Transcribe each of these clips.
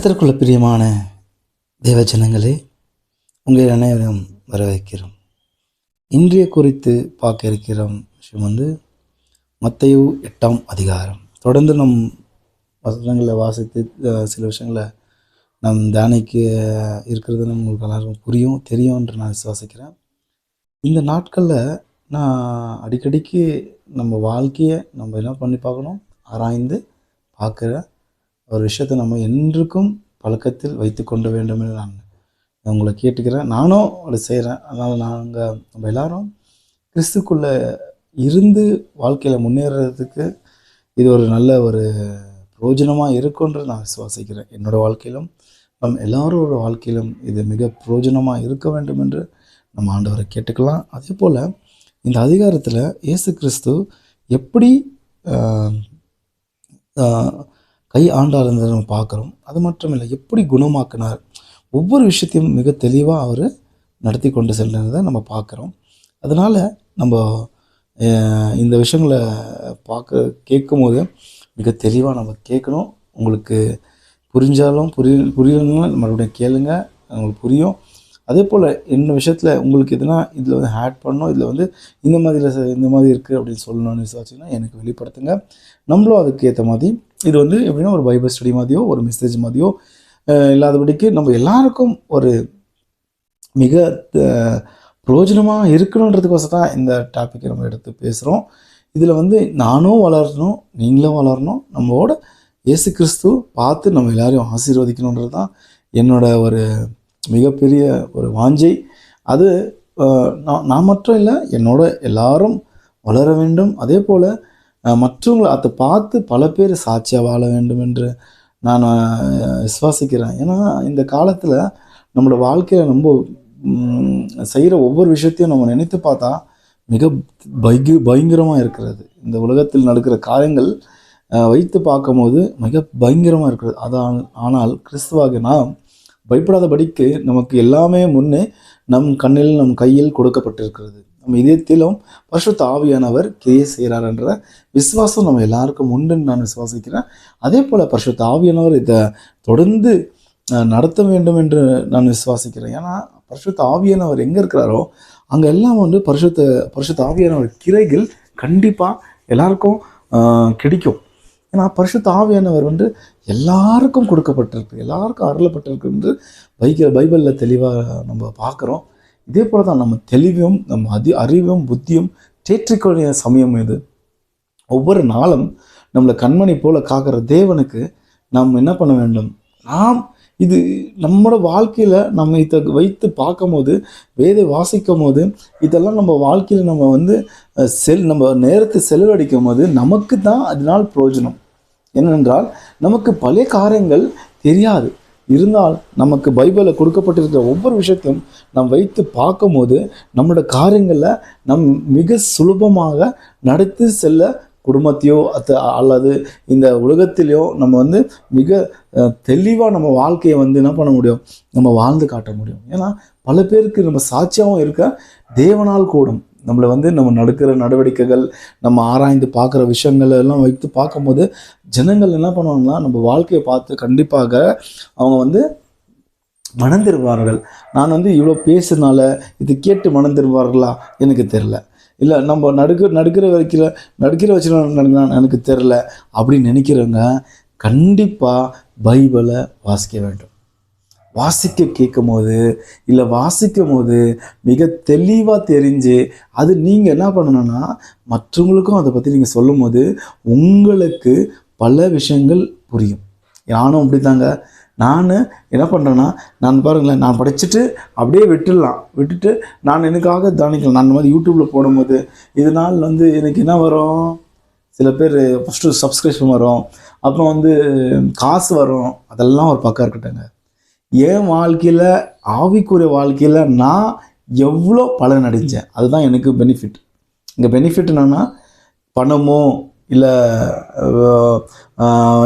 கர்த்தருக்குள்ள பிரியமான தேவஜனங்களே, உங்கள் அனைவரும் வரவேற்கிறோம். இன்றைய குறித்து பார்க்க இருக்கிற விஷயம் மத்தேயு 8ஆம் அதிகாரம். தொடர்ந்து நம் வசனங்களை வாசித்து சில விஷயங்களை நம் தியானிக்க இருக்கிறது உங்களுக்கு எல்லாருக்கும் புரியும் தெரியும் என்று நான் விசுவாசிக்கிறேன். இந்த நாட்களில் நான் அடிக்கடிக்கு நம்ம வாழ்க்கையை நம்ம என்ன பண்ணி பார்க்கணும், ஆராய்ந்து பார்க்குற ஒரு விஷயத்தை நம்ம என்றுக்கும் பழக்கத்தில் வைத்து கொண்டு வேண்டும் என்று நான் உங்களை கேட்டுக்கிறேன். நானும் அதை செய்கிறேன். அதனால் நம்ம எல்லாரும் கிறிஸ்துக்குள்ளே இருந்து வாழ்க்கையில் முன்னேறதுக்கு இது ஒரு நல்ல ஒரு பிரயோஜனமாக இருக்குன்றது நான் விசுவாசிக்கிறேன். என்னோடய வாழ்க்கையிலும் நம் எல்லாரோட வாழ்க்கையிலும் இது மிக பிரயோஜனமாக இருக்க வேண்டும் என்று நம்ம ஆண்டவரை கேட்டுக்கலாம். அதே போல் இந்த அதிகாரத்தில் இயேசு கிறிஸ்து எப்படி கை ஆண்டார் இருந்ததை நம்ம பார்க்குறோம். அது மட்டும் இல்லை, எப்படி குணமாக்கினார், ஒவ்வொரு விஷயத்தையும் மிக தெளிவாக அவர் நடத்தி கொண்டு செல்றதை நம்ம பார்க்குறோம். அதனால் நம்ம இந்த விஷயங்களை கேட்கும் போது மிக தெளிவாக நம்ம கேட்கணும். உங்களுக்கு புரிஞ்சாலும் புரியலன்னா மறுபடியும் கேளுங்க, உங்களுக்கு புரியும். அதே போல் இந்த விஷயத்தில் உங்களுக்கு எதுனா இதில் ஆட் பண்ணணும், இதில் இந்த மாதிரி இருக்குது அப்படின்னு சொல்லணும்னு விசாரிச்சிங்கன்னா எனக்கு வெளிப்படுத்துங்க. நம்மளும் அதுக்கு ஏற்ற மாதிரி இது எப்படின்னா ஒரு பைபிள் ஸ்டடி மாதிரியோ ஒரு மெசேஜ் மாதிரியோ இல்லாதபடிக்கு நம்ம எல்லாருக்கும் ஒரு மிக பிரயோஜனமாக இருக்கணுன்றதுக்கோசம் தான் இந்த டாப்பிக்கை நம்ம எடுத்து பேசுகிறோம். இதில் நானும் வளரணும், நீங்களும் வளரணும், நம்மளோட இயேசு கிறிஸ்து பார்த்து நம்ம எல்லாரையும் ஆசீர்வதிக்கணுன்றது தான் என்னோட ஒரு மிகப்பெரிய ஒரு வாஞ்சை. அது நான் மட்டும் இல்லை, என்னோட எல்லாரும் வளர வேண்டும். அதே போல் மற்றவங்களை அதை பார்த்து பல பேர் சாட்சியாக வாழ வேண்டும் என்று நான் விசுவாசிக்கிறேன். ஏன்னா இந்த காலத்தில் நம்மளோட வாழ்க்கையில் நம்ம செய்கிற ஒவ்வொரு விஷயத்தையும் நம்ம நினைத்து பார்த்தா மிக பயங்கரமாக இருக்கிறது. இந்த உலகத்தில் நடக்கிற காரியங்கள் வைத்து பார்க்கும்போது மிக பயங்கரமாக இருக்கிறது. ஆனால் கிறிஸ்துவாக நாம் பயப்படாதபடிக்கு நமக்கு எல்லாமே முன்னே நம் கண்ணில் நம் கையில் கொடுக்கப்பட்டிருக்கிறது. நம்ம இதயத்திலும் பரிசுத்த ஆவியானவர் கிரியை செய்கிறார் என்ற விசுவாசம் நம்ம எல்லாருக்கும் உண்டுன்னு நான் விசுவாசிக்கிறேன். அதே போல் பரிசுத்த ஆவியானவர் இதை தொடர்ந்து நடத்த வேண்டும் என்று நான் விசுவாசிக்கிறேன். ஏன்னா பரிசுத்த ஆவியானவர் எங்கே இருக்கிறாரோ அங்கே எல்லாம் பரிசுத்த ஆவியானவர் கிரைகள் கண்டிப்பாக எல்லாருக்கும் கிடைக்கும். ஏன்னா பரிசுத்த ஆவியானவர் எல்லாருக்கும் கொடுக்கப்பட்டிருக்கு, எல்லாருக்கும் அருளப்பட்டிருக்கு என்று பைபிளில் தெளிவாக நம்ம பார்க்குறோம். இதே போல் தான் நம்ம தெளிவும் நம்ம அறிவும் புத்தியும் தேற்றிக்கொள்ள சமயம் இது. ஒவ்வொரு நாளும் நம்மளை கண்மணி போல காக்கிற தேவனுக்கு நாம் என்ன பண்ண வேண்டும், இது நம்மளோட வாழ்க்கையில் நம்ம இதை வைத்து பார்க்கும் போது, வேதை வாசிக்கும் போது, இதெல்லாம் நம்ம வாழ்க்கையில் நம்ம நம்ம நேரத்தை செலவழிக்கும் போது நமக்கு தான் அதனால் பிரயோஜனம். என்னென்றால் நமக்கு பழைய காரியங்கள் தெரியாது, இருந்தால் நமக்கு பைபிளில் கொடுக்கப்பட்டிருக்கிற ஒவ்வொரு விஷயத்தையும் நாம் வைத்து பார்க்கும் போது நம்மளோட காரியங்களில் நம் மிக சுலபமாக நடத்தி செல்ல குடும்பத்தையோ அல்லது இந்த உலகத்திலையோ நம்ம மிக தெளிவாக நம்ம வாழ்க்கையை என்ன பண்ண முடியும், நம்ம வாழ்ந்து காட்ட முடியும். ஏன்னா பல பேருக்கு நம்ம சாட்சியாகவும் இருக்க தேவனால் கூடும். நம்மளை நம்ம நடக்கிற நடவடிக்கைகள், நம்ம ஆராய்ந்து பார்க்குற விஷயங்கள் எல்லாம் வைத்து பார்க்கும்போது ஜனங்கள் என்ன பண்ணுவாங்கன்னா நம்ம வாழ்க்கையை பார்த்து கண்டிப்பாக அவங்க மனம் திரும்புவார்கள். நான் இவ்வளோ பேசுனால இது கேட்டு மனம் திரும்புவார்களா எனக்கு தெரில, இல்லை நம்ம நடுக்கிற வச்சு எனக்கு தெரில அப்படின்னு நினைக்கிறவங்க கண்டிப்பாக பைபிளை வாசிக்க வேண்டும். கேட்கும் போது மிக தெளிவாக தெரிஞ்சு அது நீங்கள் என்ன பண்ணணும்னா மற்றவங்களுக்கும் அதை பற்றி நீங்கள் சொல்லும் போது உங்களுக்கு பல விஷயங்கள் புரியும். நானும் அப்படி தாங்க. நான் என்ன பண்ணுறேன்னா, நான் பாருங்களேன், நான் படிச்சுட்டு அப்படியே விட்டுட்டு நான் எனக்காக தானிக்கலாம். நான் மாதிரி யூடியூப்பில் போடும்போது இதனால் எனக்கு என்ன வரும், சில பேர் ஃபஸ்ட்டு சப்ஸ்கிரிப்ஷன் வரும், அப்புறம் காசு வரும், அதெல்லாம் ஒரு பக்கம் இருக்கட்டுங்க. என் வாழ்க்கையில் ஆவிக்குரிய வாழ்க்கையில் நான் எவ்வளோ பலன் அடைஞ்சேன், அதுதான் எனக்கு பெனிஃபிட். இங்கே பெனிஃபிட் என்னன்னா பணமோ இல்லை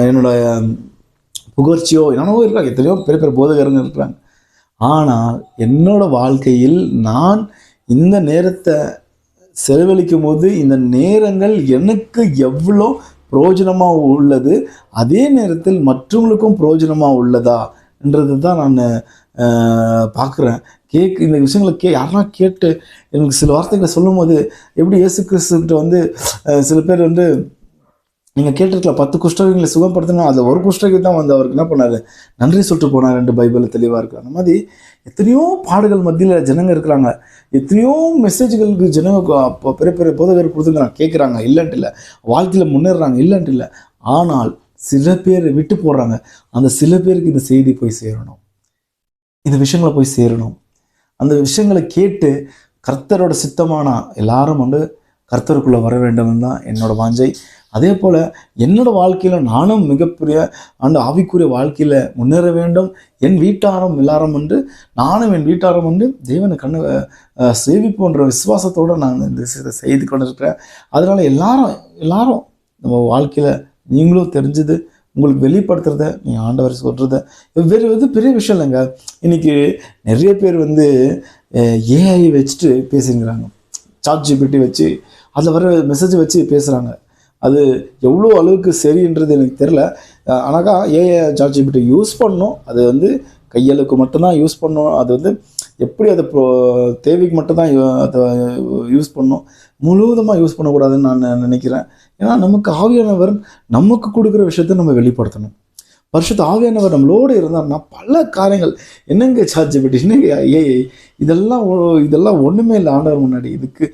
என்னோடய புகழ்ச்சியோ என்னென்னவோ இருக்காங்க, எத்தனையோ பெரிய போதகருங்க இருக்கிறாங்க. ஆனால் என்னோடய வாழ்க்கையில் நான் இந்த நேரத்தை செலவழிக்கும் போது இந்த நேரங்கள் எனக்கு எவ்வளோ பிரயோஜனமாக உள்ளது, அதே நேரத்தில் மற்றவங்களுக்கும் பிரயோஜனமாக உள்ளதா என்றது தான் நான் பார்க்குறேன். இந்த விஷயங்களை யாருன்னா கேட்டு எனக்கு சில வார்த்தைகளை சொல்லும்போது, எப்படி இயேசு கிறிஸ்துக்கிட்ட வந்து சில பேர் வந்து நீங்கள் கேட்டிருக்கலாம் 10 குஷ்டரோகிகளை சுகப்படுத்தினா அதில் ஒரு குஷ்டரோகி தான் வந்து அவருக்கு என்ன பண்ணார், நன்றி சொல்லிட்டு போனார் என்று பைபிளில் தெளிவாக இருக்குது. அந்த மாதிரி எத்தனையோ பாடுகள் மத்தியில் ஜனங்க இருக்கிறாங்க, எத்தனையோ மெசேஜ்களுக்கு ஜனங்க பெரிய பெரிய போதகர் கொடுத்துக்கிறாங்க, கேட்குறாங்க, இல்லைன்ட்டு இல்லை, வாழ்க்கையில் முன்னேறாங்க, இல்லைன்ட்டு இல்லை. ஆனால் சில பேர் விட்டு போடுறாங்க. அந்த சில பேருக்கு இந்த செய்தி போய் சேரணும், இந்த விஷயங்களை போய் சேரணும். அந்த விஷயங்களை கேட்டு கர்த்தரோட சித்தமானா எல்லாரும் வந்து கர்த்தருக்குள்ளே வர வேண்டும் தான் என்னோட வாஞ்சை. அதே போல் என்னோட வாழ்க்கையில் நானும் மிகப்பெரிய அந்த ஆவிக்குரிய வாழ்க்கையில் முன்னேற வேண்டும். என் வீட்டாரம் எல்லாரும் வந்து நானும் என் வீட்டாரம் வந்து தேவனை சேவிப்போன்ற விசுவாசத்தோடு நான் இந்த செய்து கொண்டு இருக்கிறேன். அதனால் எல்லாரும் நம்ம வாழ்க்கையில் நீங்களும் தெரிஞ்சது உங்களுக்கு வெளிப்படுத்துறத நீங்கள் ஆண்டவர் சொல்கிறத வேறு பெரிய விஷயம் இல்லைங்க. இன்றைக்கி நிறைய பேர் வந்து ஏஐ வச்சுட்டு பேசுங்கிறாங்க, ChatGPT வச்சு அதில் வர மெசேஜ் வச்சு பேசுகிறாங்க. அது எவ்வளோ அளவுக்கு சரின்றது எனக்கு தெரில. ஆனாக்கா ஏஐ ChatGPT யூஸ் பண்ணணும், அது வந்து கையளுக்கு மட்டும்தான் யூஸ் பண்ணணும். அது வந்து எப்படி அதை தேவைக்கு மட்டும்தான் அதை யூஸ் பண்ணணும், முழுவதுமாக யூஸ் பண்ணக்கூடாதுன்னு நான் நினைக்கிறேன். ஏன்னா நமக்கு ஆவியானவர் நமக்கு கொடுக்குற விஷயத்த நம்ம வெளிப்படுத்தணும். பரிசுத்த ஆவியானவர் நம்மளோடு இருந்தார்னா பல காரியங்கள், என்னங்க ChatGPT, என்னங்க ஏஐ, இதெல்லாம் ஒன்றுமே இல்லை ஆண்டவர் முன்னாடி. இதுக்கு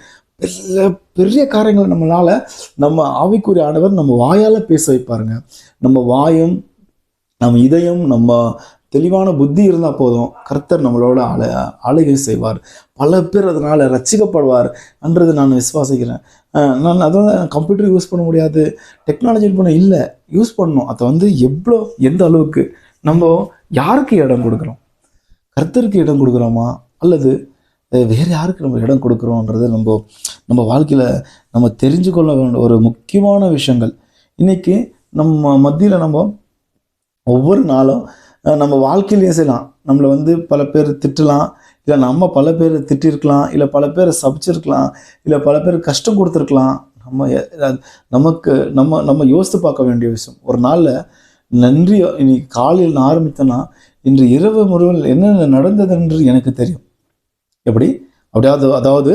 பெரிய காரியங்கள் நம்மளால் நம்ம ஆவிக்குரிய ஆண்டவர் நம்ம வாயால் பேச வைப்பாருங்க. நம்ம வாயும் நம்ம இதயம் நம்ம தெளிவான புத்தி இருந்தால் போதும், கர்த்தர் நம்மளோட ஆளுகை செய்வார். பல பேர் அதனால் ரட்சிக்கப்படுவார் என்றது நான் விசுவாசிக்கிறேன். நான் அதான் கம்ப்யூட்டர் யூஸ் பண்ண முடியாது, டெக்னாலஜி இல்லை, யூஸ் பண்ணணும். அதை வந்து எந்த அளவுக்கு நம்ம யாருக்கு இடம் கொடுக்குறோம், கர்த்தருக்கு இடம் கொடுக்குறோமா அல்லது வேறு யாருக்கு நம்ம இடம் கொடுக்குறோன்றது நம்ம வாழ்க்கையில் நம்ம தெரிஞ்சு கொள்ள வேண்டிய ஒரு முக்கியமான விஷயங்கள். இன்றைக்கி நம்ம மத்தியில் நம்ம ஒவ்வொரு நாளும் நம்ம வாழ்க்கையிலையும் செய்யலாம். நம்மளை வந்து பல பேர் திட்டலாம், இல்லை நம்ம பல பேர் திட்டிருக்கலாம், இல்லை பல பேரை சபிச்சிருக்கலாம், இல்லை பல பேர் கஷ்டம் கொடுத்துருக்கலாம். நம்ம யோசித்து பார்க்க வேண்டிய விஷயம். ஒரு நாளில் நன்றி, இன்னைக்கு காலையில் நான் ஆரம்பித்தேன்னா இன்று இரவு முறையில் என்னென்ன நடந்தது என்று எனக்கு தெரியும். அதாவது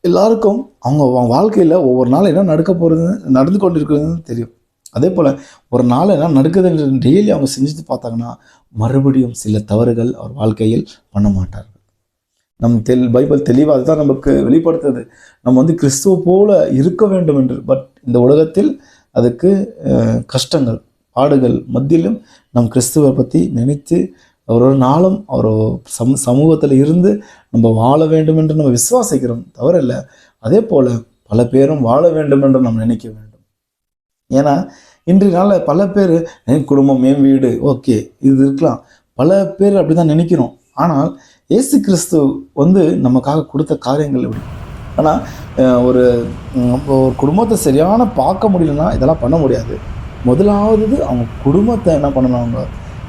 எல்லாருக்கும் அவங்க வாழ்க்கையில் ஒவ்வொரு நாள் என்ன நடந்து கொண்டிருக்கிறதுன்னு தெரியும். அதே போல் ஒரு நாள் என்ன நடக்குதுன்னு டெய்லி அவங்க செஞ்சுட்டு பார்த்தாங்கன்னா மறுபடியும் சில தவறுகள் அவர் வாழ்க்கையில் பண்ண மாட்டார்கள். பைபிள் தெளிவாக அதுதான் நமக்கு வெளிப்படுத்துது. நம்ம வந்து கிறிஸ்துவ போல இருக்க வேண்டும் என்று. பட் இந்த உலகத்தில் அதுக்கு கஷ்டங்கள் பாடுகள் மத்தியிலும் நம் கிறிஸ்துவை பற்றி நினைத்து ஒரு நாளும் அவர் சமூகத்தில் இருந்து நம்ம வாழ வேண்டும் என்று நம்ம விசுவாசிக்கிறோம், தவறில்லை. அதே போல் பல பேரும் வாழ வேண்டும் என்று நம்ம நினைக்க வேண்டும். ஏன்னா இன்றைய நாளில் பல பேர் என் குடும்பம், என் வீடு, ஓகே இது இருக்கலாம், பல பேர் அப்படி தான் நினைக்கிறோம். ஆனால் இயேசு கிறிஸ்து வந்து நமக்காக கொடுத்த காரியங்கள் எப்படி. ஆனால் ஒரு குடும்பத்தை சரியான பார்க்க முடியலன்னா இதெல்லாம் பண்ண முடியாது. முதலாவது அவங்க குடும்பத்தை என்ன பண்ணணும், அவங்க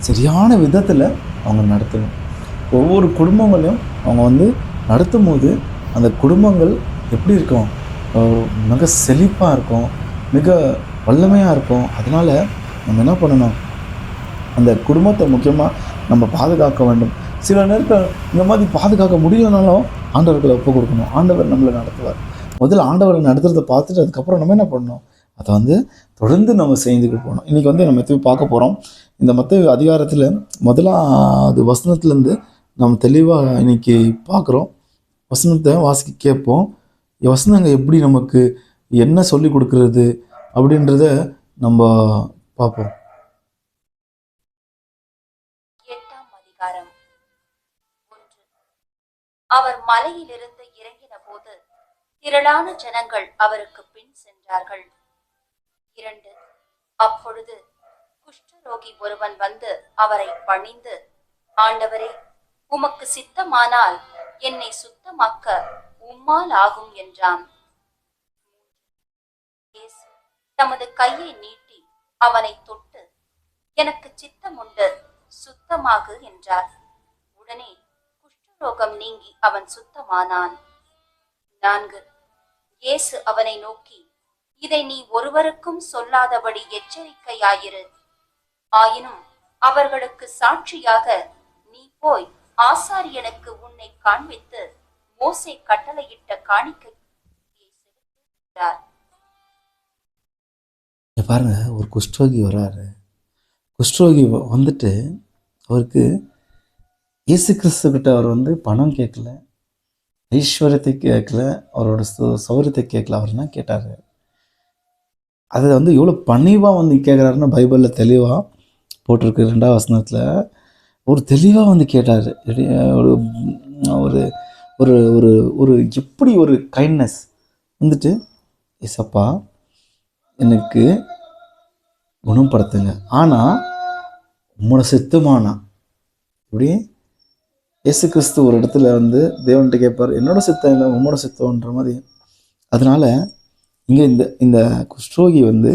சரியான விதத்தில் அவங்க நடத்தணும். ஒவ்வொரு குடும்பங்களையும் அவங்க வந்து நடத்தும் போது அந்த குடும்பங்கள் எப்படி இருக்கும், மிக செழிப்பாக இருக்கும், மிக வல்லமையாக இருக்கும். அதனால் நம்ம என்ன பண்ணணும், அந்த குடும்பத்தை முக்கியமாக நம்ம பாதுகாக்க வேண்டும். சில நேரத்தில் இந்த மாதிரி பாதுகாக்க முடியலனாலும் ஆண்டவர்களை ஒப்பு கொடுக்கணும். ஆண்டவர் நம்மளை நடத்துவார். முதல்ல ஆண்டவரை நடத்துறதை பார்த்துட்டு அதுக்கப்புறம் நம்ம என்ன பண்ணணும், அதை வந்து தொடர்ந்து நம்ம செய்துக்கிட்டு போகணும். இன்றைக்கி வந்து நம்ம மத்தேயு பார்க்க போகிறோம். இந்த மத்தேயு அதிகாரத்தில் முதலாவது வசனத்துலேருந்து நம்ம தெளிவாக இன்றைக்கி பார்க்குறோம். வசனத்தை வாசிக்க கேட்போம். வசனங்கள் எப்படி நமக்கு என்ன சொல்லி கொடுக்கறது அப்படின்றத நம்ம பார்ப்போம். 8ஆம் அதிகாரம். 1. அவர் மலையிலிருந்து இறங்கின போது திரளான ஜனங்கள் அவருக்கு பின் சென்றார்கள். 2. அப்பொழுது குஷ்டரோகி ஒருவன் வந்து அவரை பணிந்து, ஆண்டவரே, உமக்கு சித்தமானால் என்னை சுத்தமாக்க உம்மால் ஆகும் என்றான். இயேசு தமது கையை நீட்டி அவனை தொட்டு, எனக்கு சித்தம் உண்டு, சுத்தமாகு என்றார். உடனே குஷ்டரோகம் நீங்கி அவன் சுத்தமானான். 4. இயேசு அவனை நோக்கி, இதை நீ ஒருவருக்கும் சொல்லாதபடி எச்சரிக்கையாயிரு. ஆயினும் அவர்களுக்கு சாட்சியாக நீ போய் ஆசாரியனுக்கு உன்னை காண்பித்து மோசே கட்டளையிட்ட காணிக்கையை செலுத்துகிறார். இங்க பாருங்க, ஒரு குஷ்டரோகி வராரு. குஷ்டரோகி வந்துட்டு அவருக்கு இயேசு கிறிஸ்து கிட்ட அவர் வந்து பணம் கேட்கல, ஐஸ்வர்யத்தை கேட்கல, அவரோட சௌரியத்தை கேட்கல. அவர் என்ன கேட்டாரு? அதை வந்து எவ்வளோ பணிவாக வந்து கேட்குறாருன்னா பைபிளில் தெளிவாக போட்டிருக்கு. 2ஆம் வசனத்தில் ஒரு தெளிவாக வந்து கேட்டார். ஒரு ஒரு ஒரு ஒரு ஒரு எப்படி ஒரு கைண்ட்னஸ் வந்துட்டு, ஏசப்பா எனக்கு குணப்படுத்துங்க, ஆனால் உம்மோட சித்தமானா. இப்படி இயேசு கிறிஸ்து ஒரு இடத்துல வந்து தேவன்கிட்ட கேட்பார், என்னோட சித்தம் இல்லை உம்மோட சித்தம்ன்ற மாதிரி. அதனால இங்கே இந்த இந்த குஷ்டரோகி வந்து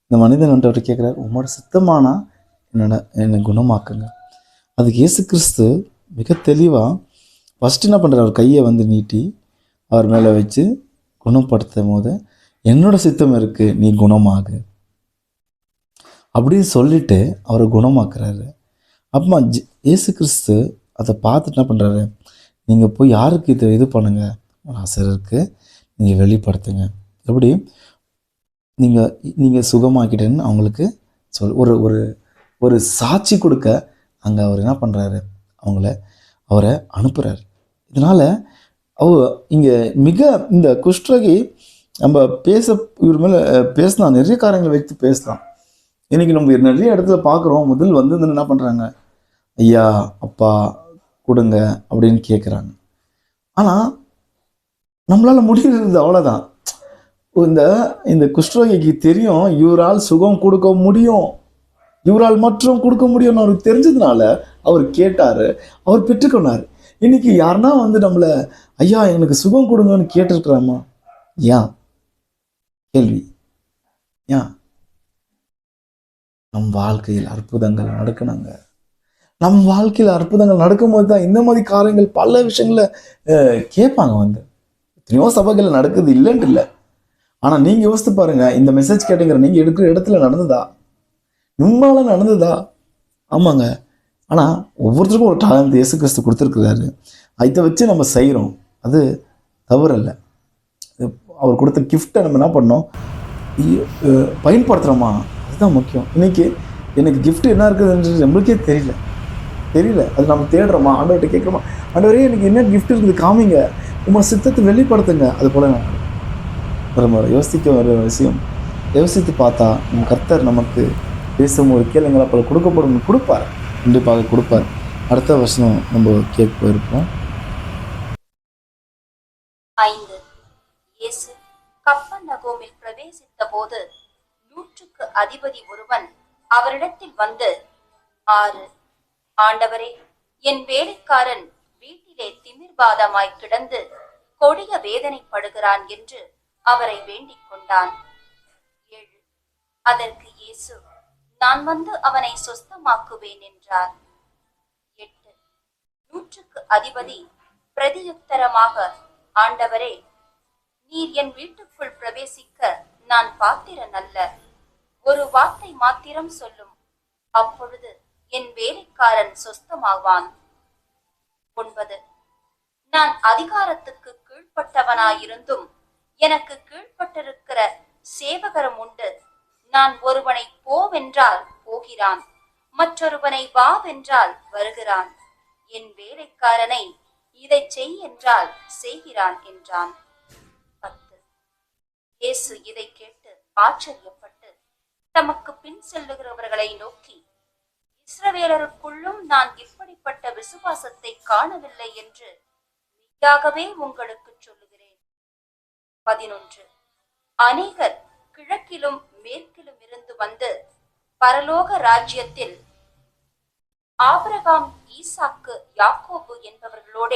இந்த மனிதன் வந்து அவர்கிட்ட கேட்குறாரு, உம்மோட சித்தமானா என்னை குணமாக்குங்க. அதுக்கு இயேசு கிறிஸ்து மிக தெளிவாக ஃபஸ்ட்டு என்ன பண்ணுறார்? அவர் கையை வந்து நீட்டி அவர் மேலே வச்சு குணப்படுத்தும் போது, என்னோட சித்தம் இருக்குது, நீ குணமாகு அப்படின்னு சொல்லிட்டு அவரை குணமாக்குறாரு. அப்போ இயேசு கிறிஸ்து அதை பார்த்துட்டு என்ன பண்ணுறாரு? நீங்கள் போய் யாருக்கு இது பண்ணுங்க, ஆசிரியருக்கு நீங்கள் வெளிப்படுத்துங்க. எப்படி நீங்கள் சுகமாக்கிட்டேன்னு அவங்களுக்கு ஒரு ஒரு ஒரு சாட்சி கொடுக்க அங்கே அவர் என்ன பண்ணுறாரு? அவரை அனுப்புகிறார். இதனால் இங்கே இந்த குஷ்டரோகி நம்ம இவர் மேலே பேசலாம், நிறைய காரியங்களை வைத்து பேசலாம். இன்றைக்கி நம்ம நிறைய இடத்துல பார்க்குறோம், முதல் வந்து என்ன பண்ணுறாங்க? ஐயா அப்பா கொடுங்க அப்படின்னு கேட்குறாங்க. ஆனால் நம்மளால் முடிகிறது அவ்வளோதான். இந்த குஷ்டரோகிக்கு தெரியும் இவரால் சுகம் கொடுக்க முடியும், இவரால் மற்றும் கொடுக்க முடியும்னு அவருக்கு தெரிஞ்சதுனால அவர் கேட்டார், அவர் பெற்றுக்கொண்டார். இன்னைக்கு யாருன்னா வந்து நம்மளை ஐயா எனக்கு சுகம் கொடுங்கன்னு கேட்டிருக்கிறாமா? ஏன் கேள்வி? ஏன்? நம் வாழ்க்கையில் அற்புதங்கள் நடக்கணுங்க. நம் வாழ்க்கையில் அற்புதங்கள் நடக்கும்போது தான் இந்த மாதிரி காரியங்கள் பல விஷயங்களை கேட்பாங்க. வந்து எத்தனையோ சபைகள் நடக்குது, இல்லைன்ட்டு இல்லை. ஆனால் நீங்கள் யோசித்து பாருங்க, இந்த மெசேஜ் கேட்டீங்கிற நீங்கள் எடுக்கிற இடத்துல நடந்ததா? உண்மையால நடந்ததா? ஆமாங்க. ஆனால் ஒவ்வொருத்தருக்கும் ஒரு டாலண்ட் இயேசு கிறிஸ்து கொடுத்துருக்குறாரு. இதை வச்சு நம்ம செய்கிறோம், அது தவறல்ல. அவர் கொடுத்த கிஃப்டை நம்ம என்ன பண்ணோம்? பயன்படுத்துகிறோமா? அதுதான் முக்கியம். இன்னைக்கு எனக்கு கிஃப்ட் என்ன இருக்குதுன்றது நம்மளுக்கே தெரியல. அது நம்ம தேடுறோமா? ஆண்டவர்கிட்ட கேட்குறோமா? ஆண்டவரே எனக்கு என்ன கிஃப்ட் இருக்குது காமிங்க, உங்கள் சித்தத்தை வெளிப்படுத்துங்க. அது போல நம்ம யோசிக்க ஒரு விஷயம், யோசித்து பார்த்தா நம்ம கர்த்தர் நமக்கு பேசும் ஒரு கேளுங்களை போல கொடுப்பார், கண்டிப்பாக கொடுப்பார். அடுத்த வருஷம் நம்ம கேட்க போயிருப்போம். 5. இயேசு கப்பர்நகூமில் பிரவேசித்த போது 100க்கு அதிபதி ஒருவன் அவரிடத்தில் வந்து, 6 ஆண்டவரே, என் வேலைக்காரன் வீட்டிலே திமிர்பாதமாய் கிடந்து கொடிய வேதனைப்படுகிறான் என்று அவரை வேண்டிக் கொண்டான். 7 அதற்கு இயேசு, நான் வந்து அவனை சொஸ்தமாக்குவேன் என்றார். 8 100க்கு அதிபதி பிரதியுத்தரமாக, ஆண்டவரே, நீர் என் வீட்டுக்குள் பிரவேசிக்க நான் பாத்திரன் அல்ல. ஒரு வார்த்தை மாத்திரம் சொல்லும், அப்பொழுது என் வேலைக்காரன் சொஸ்தமாவான். 9 நான் அதிகாரத்துக்கு கீழ்ப்பட்டவனாயிருந்தும் எனக்கு கீழ்ப்பட்டிருக்கிற சேவகரம் உண்டு. நான் ஒருவனை போவென்றால் போகிறான், மற்றொருவனை வாவென்றால் வருகிறான். என் வேலைக்காரனை இதை செய் என்றால் செய்கிறான் என்றான். 10 இயேசு இதை கேட்டு ஆச்சரியப்பட்டு தமக்கு பின் செல்லுகிறவர்களை நோக்கி, இஸ்ரவேலருக்குள்ளும் நான் இப்படிப்பட்ட விசுவாசத்தை காணவில்லை என்று மெய்யாகவே உங்களுக்கு சொல்லுகிறேன். 11 அநேகர் கிழக்கிலும் மேற்கிலும் இருந்து வந்து பரலோக ராஜ்யத்தில் ஆபிரகாம், ஈசாக்கு, யாக்கோபு என்பவர்களோட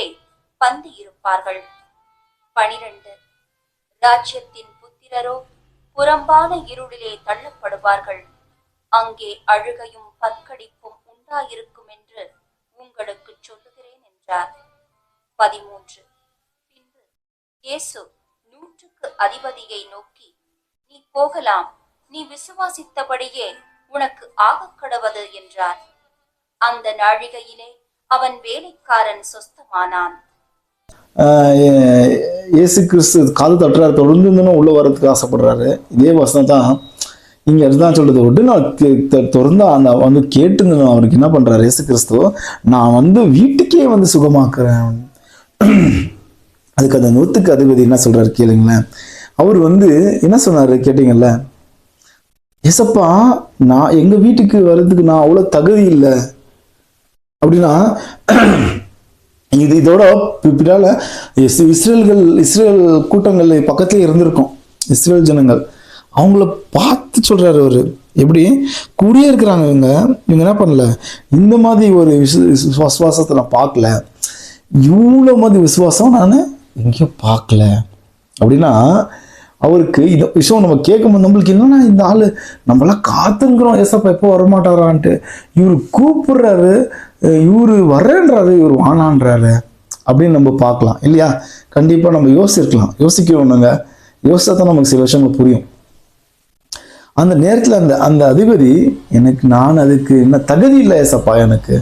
பந்தி இருப்பார்கள். 12 ராஜ்யத்தின் புத்திரரோ புறம்பான இருளிலே தள்ளப்படுவார்கள். அங்கே அழுகையும் பற்கடிப்பும் உண்டாயிருக்கும் என்று உங்களுக்கு சொல்லுகிறேன் என்றார். 13 பின்பு இயேசு 100க்கு அதிபதியை நோக்கி, நீ போகலாம், நீ விசுவாசித்தபடியே உனக்கு ஆகக்கடவது என்றார். அந்த நாழிகையிலே அவன் வேலைக்காரன் சொஸ்தமானான். இயேசு கிறிஸ்து காது தட்டுறாரு, தொடர்ந்து இன்னும் உள்ள வர்றதுக்கு ஆசைப்படுறாரு. இதே வசனம் தான் இங்க அதுதான் சொல்றது. விட்டு நான் தொடர்ந்து அந்த வந்து கேட்டு அவருக்கு என்ன பண்றாரு இயேசு கிறிஸ்து, நான் வந்து வீட்டுக்கே வந்து சுகமாக்குறேன். அதுக்கு அந்த 100க்கு அதிபதி என்ன சொல்றாரு கேளுங்களேன். அவர் வந்து என்ன சொன்னாரு கேட்டீங்கல்ல, ஏசப்பா நான் எங்க வீட்டுக்கு வர்றதுக்கு நான் அவ்வளவு தகுதி இல்லை அப்படின்னா, இதோட பின்னால இஸ்ரேல் கூட்டங்கள் பக்கத்துல இருந்திருக்கும். இஸ்ரேல் ஜனங்கள் அவங்கள பார்த்து சொல்றாரு அவரு, எப்படி கூடியே இருக்கிறாங்க இவங்க என்ன பண்ணல, இந்த மாதிரி ஒரு விசுவாசத்தை நான் பார்க்கல, இவ்வளோ மாதிரி விசுவாசம் நான் எங்கேயும் பார்க்கல அப்படின்னா, அவருக்கு இந்த விஷயம் நம்ம கேட்கும்போது நம்மளுக்கு என்னன்னா, இந்த ஆளு நம்மளாம் காத்துங்கிறோம் ஏசப்பா எப்போ வரமாட்டாரான்ட்டு, இவர் கூப்பிடுறாரு, இவர் வர்றேன்றாரு, இவர் வானான்றாரு அப்படின்னு நம்ம பார்க்கலாம் இல்லையா. கண்டிப்பா நம்ம யோசிக்கணுங்க. யோசிச்சா தான் நமக்கு சில விஷயங்கள் புரியும். அந்த நேரத்தில் அந்த அதிபதி, நான் அதுக்கு என்ன தகுதி இல்லை ஏசப்பா எனக்கு.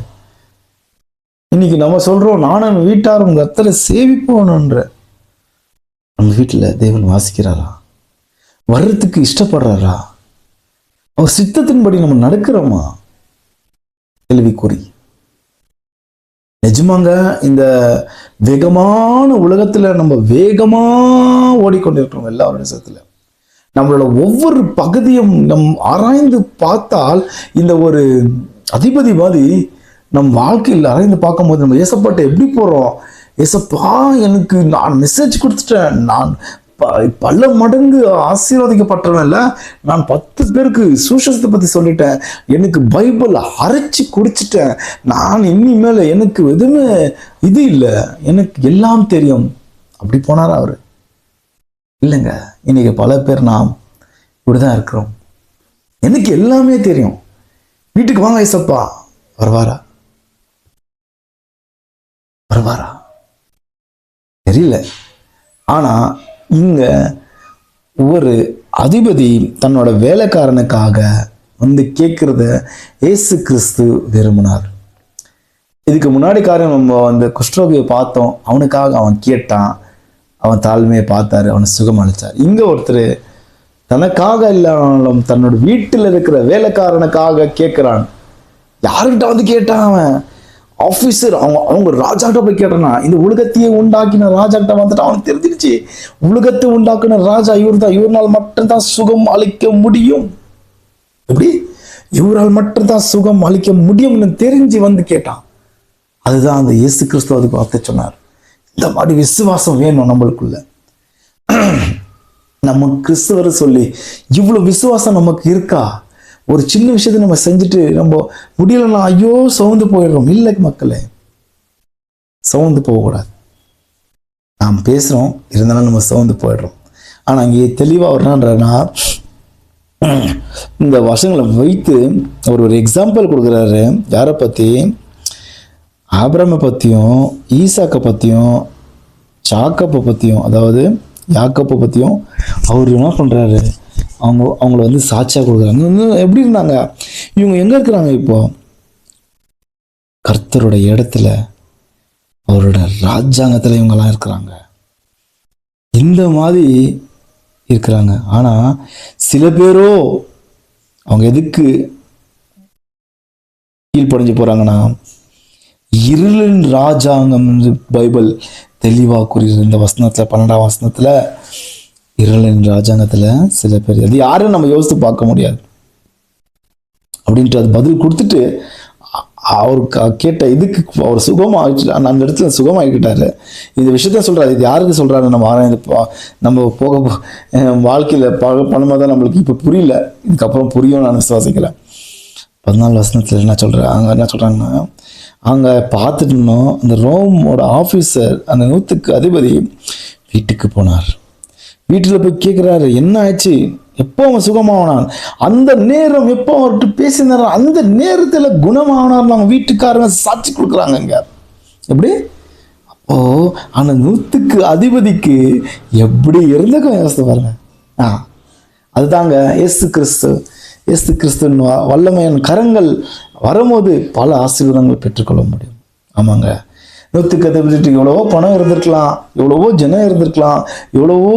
இன்னைக்கு நம்ம சொல்றோம், நானும் வீட்டாரும் உங்க அத்தனை சேவிப்போன்ற, நம்ம வீட்டுல தேவன் வாசிக்கிறாரா? வர்றதுக்கு இஷ்டப்படுறாரா? அவர் சித்தத்தின்படி நம்ம நடக்கிறோமா? கேள்விக்குறி. நிஜமாங்க இந்த வேகமான உலகத்துல நம்ம வேகமா ஓடிக்கொண்டிருக்கிறோம். எல்லா வருஷத்துல நம்மளோட ஒவ்வொரு பகுதியும் நம் ஆராய்ந்து பார்த்தால், இந்த ஒரு அதிபதி மாதிரி நம் வாழ்க்கையில் ஆராய்ந்து பார்க்கும்போது நம்ம ஏசப்பாட்ட எப்படி போறோம்? ஏசப்பா எனக்கு நான் மெசேஜ் கொடுத்துட்டேன், நான் பல மடங்கு ஆசீர்வதிக்கப்பட்டவன் இல்லை, நான் 10 பேருக்கு சுவிசேஷத்தை பத்தி சொல்லிட்டேன், எனக்கு பைபிள் அரைச்சி குடிச்சிட்டேன், நான் இனிமேல் எனக்கு எதுவுமே இது இல்லை, எனக்கு எல்லாம் தெரியும் அப்படி போனாரா அவரு? இல்லைங்க. இன்னைக்கு பல பேர் நாம் இப்படிதான் இருக்கிறோம். எனக்கு எல்லாமே தெரியும், வீட்டுக்கு வாங்க ஏசப்பா, வருவாரா? தெரியல. ஆனா இங்க ஒரு அதிபதி தன்னோட வேலைக்காரனுக்காக வந்து கேட்கிறத இயேசு கிறிஸ்து விரும்பினார். இதுக்கு முன்னாடி காரியம் நம்ம அந்த குஷ்டரோகியை பார்த்தோம், அவனுக்காக அவன் கேட்டான், அவன் தாழ்மையை பார்த்தாரு, அவனை சுகம் அளிச்சார். இங்க ஒருத்தர் தனக்காக இல்லாமலும் தன்னோட வீட்டில் இருக்கிற வேலைக்காரனுக்காக கேட்கிறான். யாருக்கிட்ட வந்து கேட்டான்? அவன் ஆபீசர், அவங்க ராஜாட்ட போய் கேட்டானா, இந்த உலகத்தையே உண்டாக்கின ராஜாட்ட வந்துட்டு அவனுக்கு தெரிஞ்சிருச்சு, உலகத்தை உண்டாக்குன ராஜா இவர் தான், இவரால் மட்டும்தான் சுகம் அளிக்க முடியும். எப்படி? இவரால் மட்டும்தான் சுகம் அளிக்க முடியும்னு தெரிஞ்சு வந்து கேட்டான். அதுதான் அந்த இயேசு கிறிஸ்து அதுக்கு வார்த்தை சொன்னார். இந்த மாதிரி விசுவாசம் வேணும் நம்மளுக்குள்ள. நம்ம கிறிஸ்துவரை சொல்லி இவ்வளவு விசுவாசம் நமக்கு இருக்கா? ஒரு சின்ன விஷயத்தை நம்ம செஞ்சுட்டு நம்ம முடியலன்னா ஐயோ சவுந்து போயிடுறோம். இல்லை மக்களே, சவுந்து போகக்கூடாது. நாம் பேசுறோம், இருந்தாலும் நம்ம சவுந்து போயிடுறோம். ஆனா இங்கே தெளிவா அவர் என்னன்றா, இந்த வசனங்களை வைத்து அவர் ஒரு எக்ஸாம்பிள் கொடுக்குறாரு. யாரை பத்தி? ஆபிரகாமை பத்தியும், ஈசாக்கை பத்தியும், சாக்கப்பை பத்தியும், அதாவது யாக்கப்பை பத்தியும் அவர் என்ன பண்றாரு, அவங்கள வந்து சாட்சியா கொடுக்குறாங்க. எப்படி இருந்தாங்க இவங்க? எங்க இருக்கிறாங்க இப்போ? கர்த்தரோட இடத்துல, அவரோட ராஜாங்கத்துல இவங்கெல்லாம் இருக்கிறாங்க. இந்த மாதிரி இருக்கிறாங்க. ஆனா சில பேரோ அவங்க எதுக்கு கீழ்ப்படிஞ்சு போறாங்கன்னா, இருளின் ராஜாங்கம் என்று பைபிள் தெளிவா கூறுகிறது. இந்த வசனத்துல 12ஆம் வசனத்துல இருளின் ராஜாங்கத்துல சில பேர், அது யாரும் நம்ம யோசித்து பார்க்க முடியாது அப்படின்ட்டு அது பதில் கொடுத்துட்டு அவருக்கு கேட்ட இதுக்கு அவர் சுகமாகிட்டு அந்த இடத்துல சுகமாகிக்கிட்டாரு. இந்த விஷயத்த சொல்றாரு. இது யாருக்கு சொல்றாரு? நம்ம ஆராய்ந்து நம்ம போக வாழ்க்கையில பணமாக தான் நம்மளுக்கு இப்போ புரியல, இதுக்கப்புறம் புரியும் நான் விசுவாசிக்கிறேன். 14 வசனத்துல என்ன சொல்றாங்க? அங்க என்ன சொல்றாங்கன்னா, அங்க பார்த்துட்டு இருந்தோம், அந்த ரோமோட ஆபீசர், அந்த 100க்கு அதிபதி வீட்டுக்கு போனார். வீட்டில் போய் கேட்குறாரு, என்ன ஆச்சு, எப்போ அவன் சுகமானான்? அந்த நேரம் எப்போ அவர்கிட்ட பேசினார், அந்த நேரத்தில் குணமானார். அவங்க வீட்டுக்காரங்க சாட்சி கொடுக்குறாங்க. இங்க எப்படி? அப்போ அந்த 100க்கு அதிபதிக்கு எப்படி இருந்தக்கும் யோசித்து பாருங்க. அதுதாங்க இயேசு கிறிஸ்து. இயேசு கிறிஸ்துவின் வல்லமையான கரங்கள் வரும்போது பல ஆசீர்வாதங்கள் பெற்றுக்கொள்ள முடியும். ஆமாங்க, 100 எவ்வளவோ பணம் இருந்திருக்கலாம், எவ்வளவோ ஜனம் இருந்திருக்கலாம், எவ்வளவோ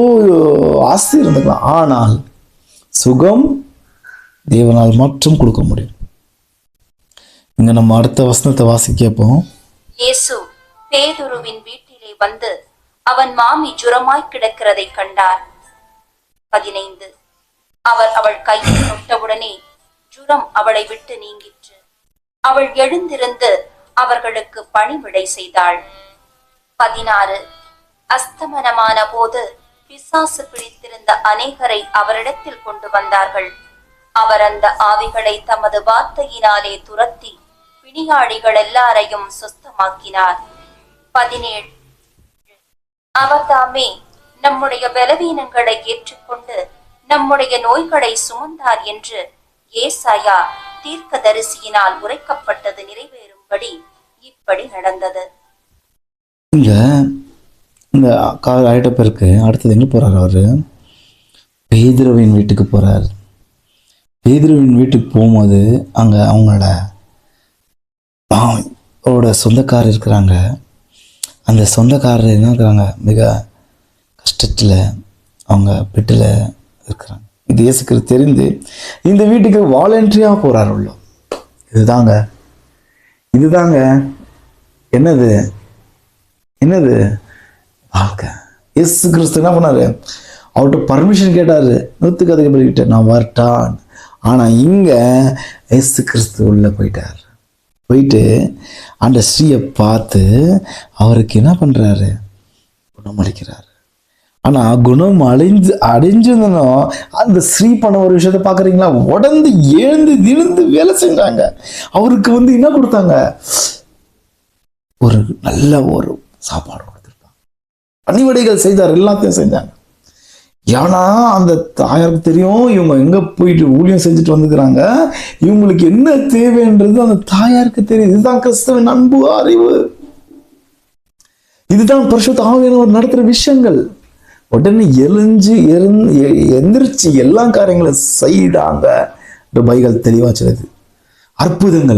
ஆஸ்தி இருந்திருக்கலாம், ஆனால் சுகம் தேவனால் மட்டும் கொடுக்க முடியும். இங்க நம்ம அடுத்த வசனத்தை வாசிக்கப்போம். இயேசு பேதுருவின் வீட்டிலே வந்து அவன் மாமி ஜுரமாய் கிடக்கிறதை கண்டார். 15 அவர் அவள் கையை தொட்டவுடனே ஜுரம் அவளை விட்டு நீங்கிற்று. அவள் எழுந்திருந்து அவர்களுக்கு பணிவிடை செய்தாள். 16 அஸ்தமனமான போது பிசாசு பிடித்திருந்த அநேகரை அவரிடத்தில் கொண்டு வந்தார்கள். அவர் அந்த ஆவிகளை தமது வார்த்தையினாலே துரத்தி பிணியாளிகள் எல்லாரையும் சுஸ்தமாக்கினார். 17 அவர் தாமே நம்முடைய பலவீனங்களை ஏற்றுக்கொண்டு நம்முடைய நோய்களை சுமந்தார் என்று ஏசாயா தீர்க்கதரிசியினால் உரைக்கப்பட்டது நிறைவேறும்படி இப்படி நடந்தது. இங்க இந்த கால் ஆயிட்ட பிறகு அடுத்தது எங்க போறாரு? அவரு பேதுருவின் வீட்டுக்கு போறார். பேதுருவின் வீட்டுக்கு போகும்போது அங்க அவங்களோட சொந்தக்காரர் இருக்கிறாங்க. அந்த சொந்தக்காரர் என்ன இருக்கிறாங்க? மிக கஷ்டத்தில் அவங்க பெட்டில் இருக்கிறாங்க. இது இயேசுக்கு தெரிந்து இந்த வீட்டுக்கு வாலண்டரியாக போகிறார் உள்ள. இதுதாங்க என்னது வாழ்க்கை. இயேசு கிறிஸ்து என்ன பண்ணாரு? அவர்கிட்ட பர்மிஷன் கேட்டாரு, 100 கதைகிட்ட நான் வரட்டான். ஆனால் இங்கே இயேசு கிறிஸ்து உள்ளே போயிட்டு அந்த ஸ்ரீயை பார்த்து அவருக்கு என்ன பண்ணுறாரு? குணமளிக்கிறாரு. ஆனால் குணம் அடைஞ்சிருந்தனும் அந்த ஸ்ரீ பண்ண ஒரு விஷயத்தை பார்க்குறீங்களா? உடந்து எழுந்து நிமிர்ந்து வேலை செஞ்சாங்க. அவருக்கு என்ன கொடுத்தாங்க? ஒரு நல்ல ஒரு சாப்பாடு கொடுத்துருப்பாங்க. பணிவிடைகள் செய்தார், எல்லாத்தையும் செஞ்சாங்க. ஏன்னா அந்த தாயாருக்கு தெரியும் இவங்க எங்க போயிட்டு ஊழியம் செஞ்சுட்டு வந்துக்கிறாங்க, இவங்களுக்கு என்ன தேவைன்றது அந்த தாயாருக்கு தெரியும். இதுதான் கிறிஸ்துவின் அன்பு, அறிவு. இதுதான் பரிசுத்த ஆவியானவர் நடத்துற விஷயங்கள். உடனே எந்திரிச்சு எல்லா காரியங்களும் செய்தாங்க. பைபிள் தெளிவா சொல்லுது. அற்புதங்க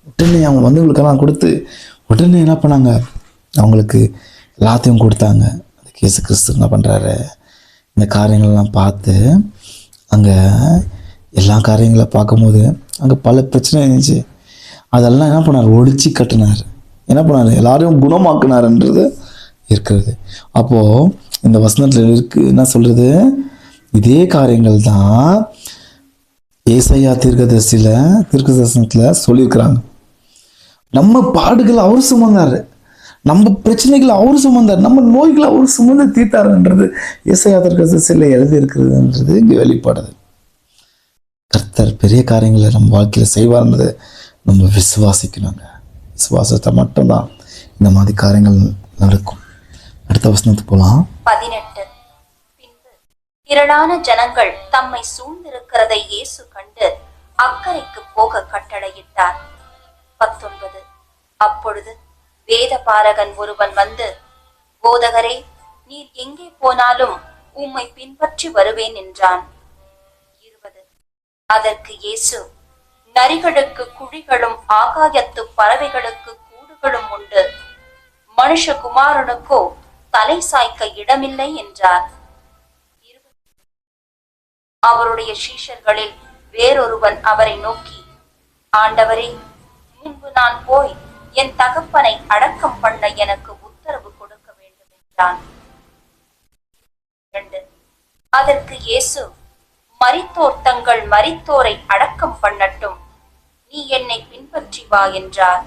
உடனே அவங்க வந்தவங்களுக்கெல்லாம் கொடுத்து உடனே என்ன பண்ணாங்க? அவங்களுக்கு எல்லாத்தையும் கொடுத்தாங்க. அதுக்கு இயேசு கிறிஸ்து என்ன பண்ணுறாரு? இந்த காரியங்கள்லாம் பார்த்து அங்கே எல்லா காரியங்களை பார்க்கும்போது அங்கே பல பிரச்சனை இருந்துச்சு. அதெல்லாம் என்ன பண்ணார்? ஒழிச்சு கட்டினார். என்ன பண்ணார்? எல்லாரையும் குணமாக்குனாருன்றது இருக்கிறது. அப்போது இந்த வசனத்தில் என்ன சொல்கிறது? இதே காரியங்கள் தான் ஏசாயா தீர்க்கதரிசனத்தில் சொல்லியிருக்கிறாங்க. நம்ம பாடுகளை அவர் சுமந்தார், நம்ம பிரச்சனைகளை அவர் சுமந்தார், நம்ம நோய்களை அவர் சுமந்து தீர்த்தாருன்றது ஏசாயா தீர்க்கதரிசனத்தில் எழுதி இருக்கிறதுன்றது இங்கே வெளிப்படுது. கர்த்தர் பெரிய காரியங்களை நம்ம வாழ்க்கையில் செய்வார்ன்றது நம்ம விசுவாசிக்கணுங்க. விசுவாசத்தை மட்டும்தான் இந்த மாதிரி காரியங்கள் நடக்கும். அடுத்த வசனத்துக்கு போகலாம். 18 பின்பு திரளான ஜனங்கள் தம்மை சூழ்ந்திருக்கிறதை இயேசு கண்டு அக்கறைக்கு போக கட்டளையிட்டார். 19 அப்பொழுது வேத பாரகன் ஒருவன் வந்து, போதகரே, நீர் எங்கே போனாலும் உம்மை பின்பற்றி வருவேன் என்றான். 20 அதற்கு இயேசு, நரிகளுக்கு குழிகளும் ஆகாயத்து பறவைகளுக்கு கூடுகளும் உண்டு, மனுஷகுமாரனுக்கோ தலை சாய்க்க இடமில்லை என்றார். அவருடைய சீஷர்களில் வேறொருவன் அவரை நோக்கி, ஆண்டவரே, முன்பு நான் போய் என் தகப்பனை அடக்கம் பண்ண எனக்கு உத்தரவு கொடுக்க வேண்டும் என்றான். 2 அதற்கு இயேசு, மரித்தோர் தங்கள் மரித்தோரை அடக்கம் பண்ணட்டும், நீ என்னை பின்பற்றி வா என்றார்.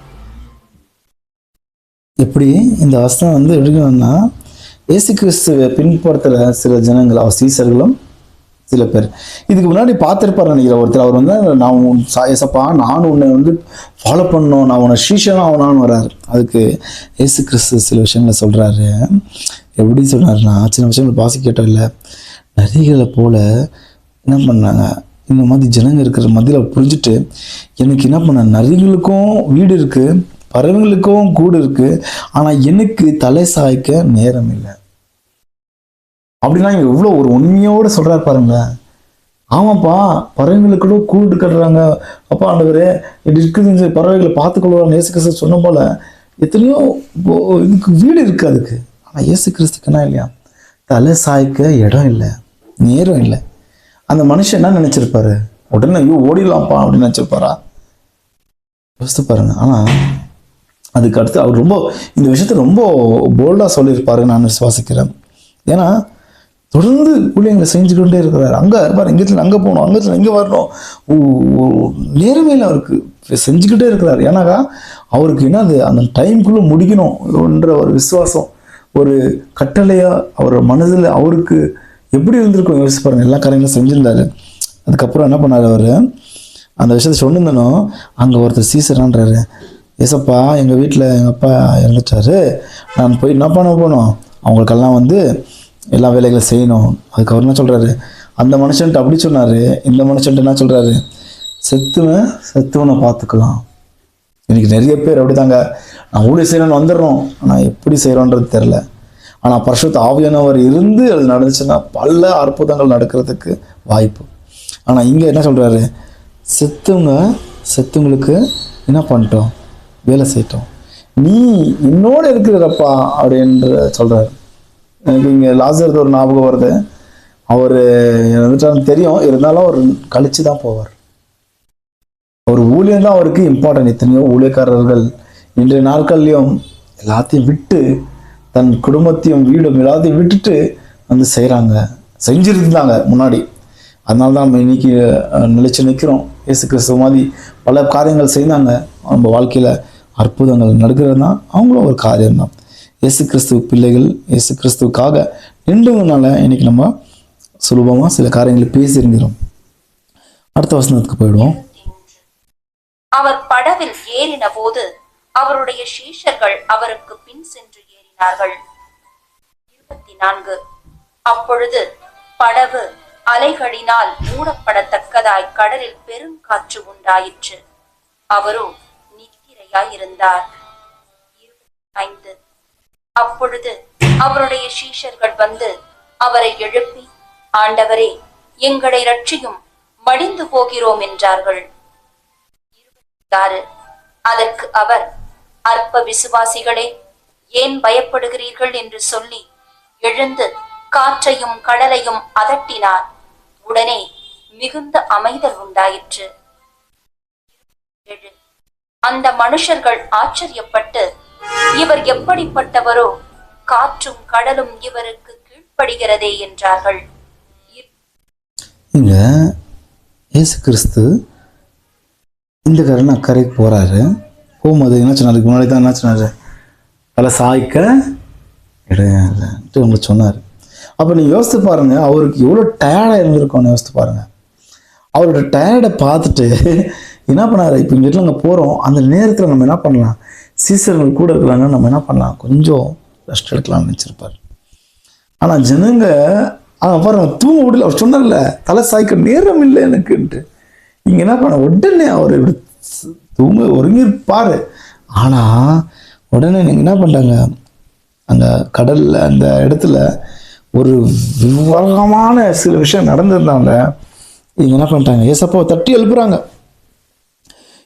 எப்படி இந்த வசனம் எடுக்கணும்னா, இயேசு கிறிஸ்துவை பின்பற்றுற சில ஜனங்கள், அவர் சீசர்களும் சில பேர் இதுக்கு முன்னாடி பார்த்துருப்பார் நினைக்கிற ஒருத்தர். அவர் நான் ஏசப்பா, நான் உன்னை ஃபாலோ பண்ணணும், நான் உன்னை சீஷனாக ஆகணும்னு வர்றாரு. அதுக்கு இயேசு கிறிஸ்து சில விஷயங்களை சொல்கிறாரு. எப்படி சொல்கிறாருன்னா, சின்ன விஷயங்கள் பாசி கேட்டோம் இல்லை, நரிகளை போல என்ன பண்ணாங்க, இந்த மாதிரி ஜனங்கள் இருக்கிற மத்தியில் புரிஞ்சுட்டு எனக்கு என்ன பண்ண, நரிகளுக்கும் வீடு இருக்குது, பறவைகளுக்கும் கூடு இருக்குது, ஆனால் எனக்கு தலை சாய்க்க நேரம் இல்லை. அப்படின்னா இங்கே எவ்வளோ ஒரு உண்மையோடு சொல்கிறாரு பாருங்களேன். ஆமாப்பா, பறவைங்களுக்கு கூட கூண்டு கட்டுறாங்க. அப்பா ஆண்டவரே இப்படி இருக்குது, பறவைகளை பார்த்துக்கொள்வாங்க இயேசு கிறிஸ்து சொன்ன போல எத்தனையோ இதுக்கு வீடு இருக்குது அதுக்கு. ஆனால் இயேசு கிறிஸ்துக்குன்னா இல்லையா, தலை சாய்க்க இடம் இல்லை, நேரம் இல்லை. அந்த மனுஷன் என்ன நினச்சிருப்பாரு? உடனே ஐயோ ஓடிடலாம்ப்பா அப்படின்னு நினச்சிருப்பாரா? யோசித்து பாருங்க. ஆனால் அதுக்கு அடுத்து அவர் ரொம்ப இந்த விஷயத்த ரொம்ப போல்டாக சொல்லியிருப்பாரு நான் விசுவாசிக்கிறேன். ஏன்னா தொடர்ந்து ஊழியங்களை செஞ்சுக்கிட்டே இருக்கிறார். அங்கே பாரு, இங்கத்தில் அங்கே போகணும், அங்கத்தில் இங்கே வரணும், நேரமே இல்லை அவருக்கு, செஞ்சுக்கிட்டே இருக்கிறார். ஏன்னாக்கா அவருக்கு என்னது அந்த டைம்குள்ளே முடிக்கணும்ன்ற ஒரு விசுவாசம், ஒரு கட்டளையாக அவர் மனதில் அவருக்கு எப்படி இருந்திருக்கும் யோசிச்சு பாருங்க. எல்லா காரியங்களும் செஞ்சுருந்தாரு. அதுக்கப்புறம் என்ன பண்ணார் அவர், அந்த விஷயத்த சொன்னிருந்தனோ அங்கே ஒருத்தர் சீசரான்றாரு, ஏசப்பா எங்கள் வீட்டில் எங்கள் அப்பா இறந்துட்டாரு, நான் போய் என்ன பண்ண போனோம், அவங்களுக்கெல்லாம் வந்து எல்லா வேலைகளும் செய்யணும். அதுக்கப்புறம் என்ன சொல்கிறாரு, அந்த மனுஷன்ட்டு அப்படி சொன்னார், இந்த மனுஷன்ட்டு என்ன சொல்கிறாரு, செத்துவனை பார்த்துக்கலாம். இன்றைக்கி நிறைய பேர் அப்படி தாங்க, நான் ஊழிய செய்யணும்னு வந்துடுறோம், ஆனால் எப்படி செய்கிறோன்றது தெரில. ஆனால் பரிசுத்த ஆவியானவர் இருந்து அது நடந்துச்சுன்னா பல அற்புதங்கள் நடக்கிறதுக்கு வாய்ப்பு. ஆனால் இங்கே என்ன சொல்கிறாரு, செத்துவங்களுக்கு என்ன பண்ணிட்டோம், வேலை செய்யட்டோம், நீ என்னோடு இருக்கிறப்பா அப்படின்ற சொல்கிறாரு. எனக்கு இங்கே லாசருக்கு ஒரு ஞாபகம் வருது. அவர் வந்துட்டான்னு தெரியும், இருந்தாலும் அவர் கழிச்சு தான் போவார். அவர் ஊழியம் தான் அவருக்கு இம்பார்ட்டன்ட். எத்தனையோ ஊழியக்காரர்கள் இன்றைய நாட்கள்லையும் எல்லாத்தையும் விட்டு, தன் குடும்பத்தையும் வீடும் எல்லாத்தையும் விட்டுட்டு வந்து செய்கிறாங்க, செஞ்சுருந்தாங்க முன்னாடி. அதனால தான் நம்ம இன்னைக்கு நிலைச்சு நிற்கிறோம். இயேசு கிறிஸ்துவ மாதிரி பல காரியங்கள் செய்தாங்க. நம்ம வாழ்க்கையில் அற்புதங்கள் நடக்கிறதுனா அவங்களும் ஒரு காரியம்தான். இயேசு கிறிஸ்துவ பிள்ளைகள் இயேசு கிறிஸ்துவுக்காக நின்றுனால இன்னைக்கு நம்ம சுலபமாக சில காரியங்களை பேசியிருக்கிறோம். அடுத்த வசனத்துக்கு போயிடுவோம். அவர் படவில் ஏறின போது அவருடைய சீஷர்கள் அவருக்கு பின் சென்று ஏறினார்கள். 24. அப்பொழுது படவு அலைகளினால் மூடப்படத்தக்கதாய் கடலில் பெருங்காற்று உண்டாயிற்று. அவரோ நித்திரையாயிருந்தார். 25. அப்பொழுது அவருடைய சீஷர்கள் வந்து அவரை எழுப்பி, ஆண்டவரே எங்களை ரட்சியும், மடிந்து போகிறோம் என்றார்கள். 26. அதற்கு அவர், அற்ப விசுவாசிகளே, ஏன் பயப்படுகிறீர்கள் என்று சொல்லி எழுந்து காற்றையும் கடலையும் அதட்டினார். உடனே மிகுந்த அமைதல் உண்டாயிற்று. 27. அந்த மனுஷர்கள் ஆச்சரியப்பட்டு, இவர் எப்படிப்பட்டவரோ, காற்றும் கடலும் இவருக்கு கீழ்ப்படுகிறதே என்றார்கள். இங்க இயேசு கிறிஸ்து இந்த கரைன்னு அக்கறைக்கு போறாரு. போகும்போது என்ன சொன்னார், அதுக்கு முன்னாடி தான் என்ன சொன்னார், பல சாய்க்க இடையான்ட்டு உங்களுக்கு சொன்னார். அப்போ நீங்கள் யோசித்து பாருங்க, அவருக்கு எவ்வளோ டயர்டாக இருந்திருக்கோன்னு யோசித்து பாருங்க. அவரோட டயர்டை பார்த்துட்டு என்ன பண்ணாரு, இப்போ இங்கே அங்கே போகிறோம், அந்த நேரத்தில் நம்ம என்ன பண்ணலாம், சீசர்கள் கூட இருக்கிறாங்க, நம்ம என்ன பண்ணலாம், கொஞ்சம் ரெஸ்ட் எடுக்கலாம்னு நினச்சிருப்பார். ஆனால் ஜனங்க பாருங்க தூங்க விடல. அவர் சொன்னார்ல, தலை சாய்க்க நேரம் இல்லை எனக்குன்ட்டு. இங்கே என்ன பண்ண, உடனே அவர் இப்படி தூங்க ஒருங்கிருப்பார். ஆனால் உடனே நீங்கள் என்ன பண்ணுறாங்க, அங்கே கடலில் அந்த இடத்துல ஒரு விவரமான சில விஷயம் நடந்திருந்தாங்க. இவங்க என்ன பண்ணிட்டாங்க, ஏசப்பாவை தட்டி எழுப்புறாங்க.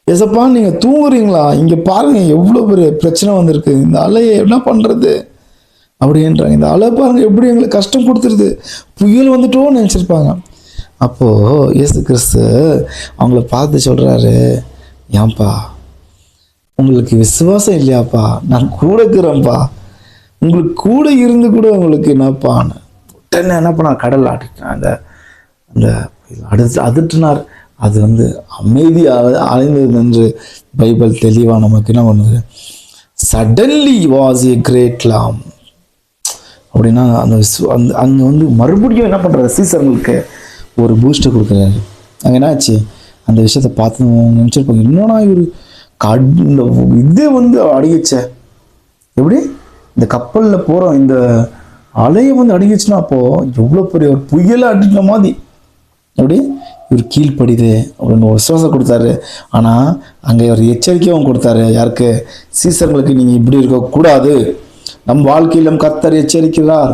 ஏசப்பா நீங்கள் தூங்குறீங்களா, இங்கே பாருங்கள் எவ்வளோ பெரிய பிரச்சனை வந்திருக்கு, இந்த அலையை என்ன பண்ணுறது அப்படின்றாங்க. இந்த அலை பாருங்கள் எப்படி எங்களுக்கு கஷ்டம் கொடுத்துருது, புயல் வந்துட்டோன்னு நினச்சிருப்பாங்க. அப்போது இயேசு கிறிஸ்து அவங்கள பார்த்து சொல்கிறாரு, ஏன்பா உங்களுக்கு விசுவாசம் இல்லையாப்பா, நான் கூட இருக்கிறேன்ப்பா, உங்களுக்கு கூட இருந்து கூட உங்களுக்கு என்னப்பான்னு. உடனே என்ன பண்ணார், கடல் ஆட்டிட்டான், அந்த அந்த அதிர்த்தினார். அது வந்து அமைதி அடைந்தது என்று பைபிள் தெளிவாக நமக்கு என்ன பண்ணுது, சடன்லி வாஸ் ஏ கிரேட் லாம் அப்படின்னா அந்த அந்த அங்கே வந்து மறுபடியும் என்ன பண்ணுறாரு, சீசர்களுக்கு ஒரு பூஸ்டை கொடுக்குறாரு. அங்கே என்ன ஆச்சு, அந்த விஷயத்தை பார்த்து நினச்சிருப்பாங்க, இன்னொன்னா இவர் இந்த இதே வந்து அடிகிச்ச எப்படி இந்த கப்பலில் போகிறோம், இந்த அலையை வந்து அடிக்கிச்சுன்னா அப்போது எவ்வளோ பெரிய ஒரு புயலை அடிக்கிற மாதிரி அப்படி இவர் கீழ்ப்படிது அப்படின்னு ஒரு விசுவாசம் கொடுத்தாரு. ஆனால் அங்கே ஒரு எச்சரிக்கையும் கொடுத்தாரு. யாருக்கு, சீசர்களுக்கு. நீங்கள் இப்படி இருக்கக்கூடாது, நம் வாழ்க்கையிலும் கர்த்தர் எச்சரிக்கிறார்,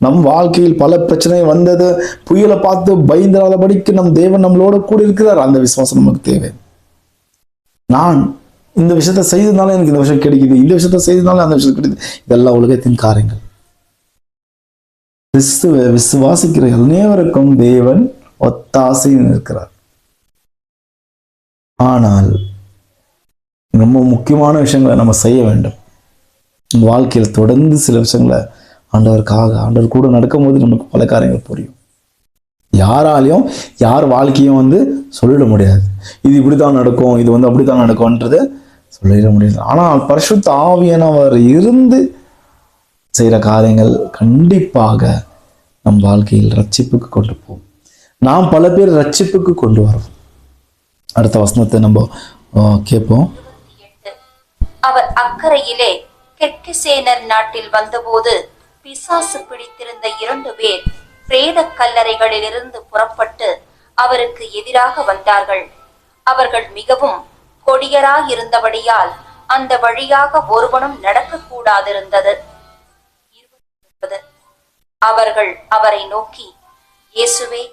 நம் வாழ்க்கையில் பல பிரச்சனை வந்தது, புயலை பார்த்து பயந்தாதபடிக்கு நம் தேவன் நம்மளோட கூட இருக்கிறார். அந்த விசுவாசம் நமக்கு தேவை. நான் இந்த விஷயத்த செய்ததுனால எனக்கு இந்த விஷயம் கிடைக்குது, இந்த விஷயத்த செய்ததுனால அந்த விஷயம் கிடைக்குது, இதெல்லாம் உலகத்தின் காரியங்கள். கிறிஸ்துவ விசுவாசிக்கிற அனைவருக்கும் தேவன் ஒத்தாசையில் இருக்கிறார். ஆனால் ரொம்ப முக்கியமான விஷயங்களை நம்ம செய்ய வேண்டும். வாழ்க்கையில் தொடர்ந்து சில விஷயங்களை ஆண்டவர் கூட நடக்கும்போது நமக்கு பல காரியங்கள் புரியும். யாராலையும் யார் வாழ்க்கையும் சொல்லிட முடியாது. இது இப்படித்தான் நடக்கும், இது அப்படித்தான் நடக்கும்ன்றது சொல்லிட முடியாது. ஆனால் பரிசுத்த ஆவியானவர் இருந்து செய்கிற காரியங்கள் கண்டிப்பாக நம் வாழ்க்கையில் ரட்சிப்புக்கு கொண்டு போகும். நாம் பல பேர் ரட்சிப்புக்கு கொண்டு வரோம். அடுத்த வசனத்தை நம்ம கேட்போம். அவர் அக்கறையிலே கெர்கெசேனர் நாட்டில் வந்தபோது பிசாசு பிடித்திருந்த 2 பேர் பிரேத கல்லறைகளில் இருந்து புறப்பட்டு அவருக்கு எதிராக வந்தார்கள். அவர்கள் மிகவும் கொடியராயிருந்தபடியால் அந்த வழியாக ஒருவனும் நடக்கக்கூடாதிருந்தது. அவர்கள் அவரை நோக்கி, இயேசுவே,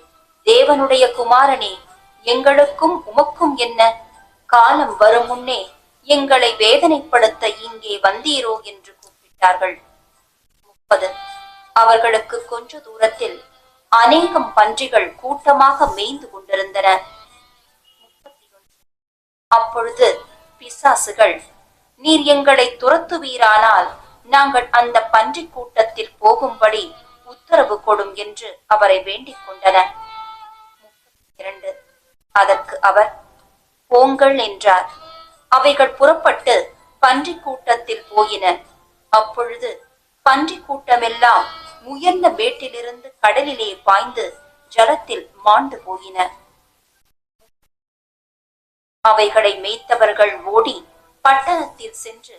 தேவனுடைய குமாரனே, எங்களுக்கும் உமக்கும் என்ன? காலம் வரும் முன்னே எங்களை வேதனைப்படுத்த இங்கே வந்தீரோ என்று கூப்பிட்டார்கள். 30 அவர்களுக்கு கொஞ்ச தூரத்தில் அநேகம் பன்றிகள் கூட்டமாக மேய்ந்து கொண்டிருந்தன. 31 அப்பொழுது பிசாசுகள், நீர் எங்களை துரத்துவீரானால் நாங்கள் அந்த பன்றி கூட்டத்தில் போகும்படி உத்தரவு கொடும் என்று அவரை வேண்டிக் கொண்டன. 32 அதற்கு அவர், போங்கள் என்றார். அவைகள் புறப்பட்டு பன்றி கூட்டத்தில் போயின. அப்பொழுது பன்றி கூட்டமெல்லாம் உயர்ந்த மேட்டிலிருந்து கடலிலே பாய்ந்து ஜலத்தில் மாண்டு போயின. அவைகளை மேய்த்தவர்கள் ஓடி பட்டணத்தில் சென்று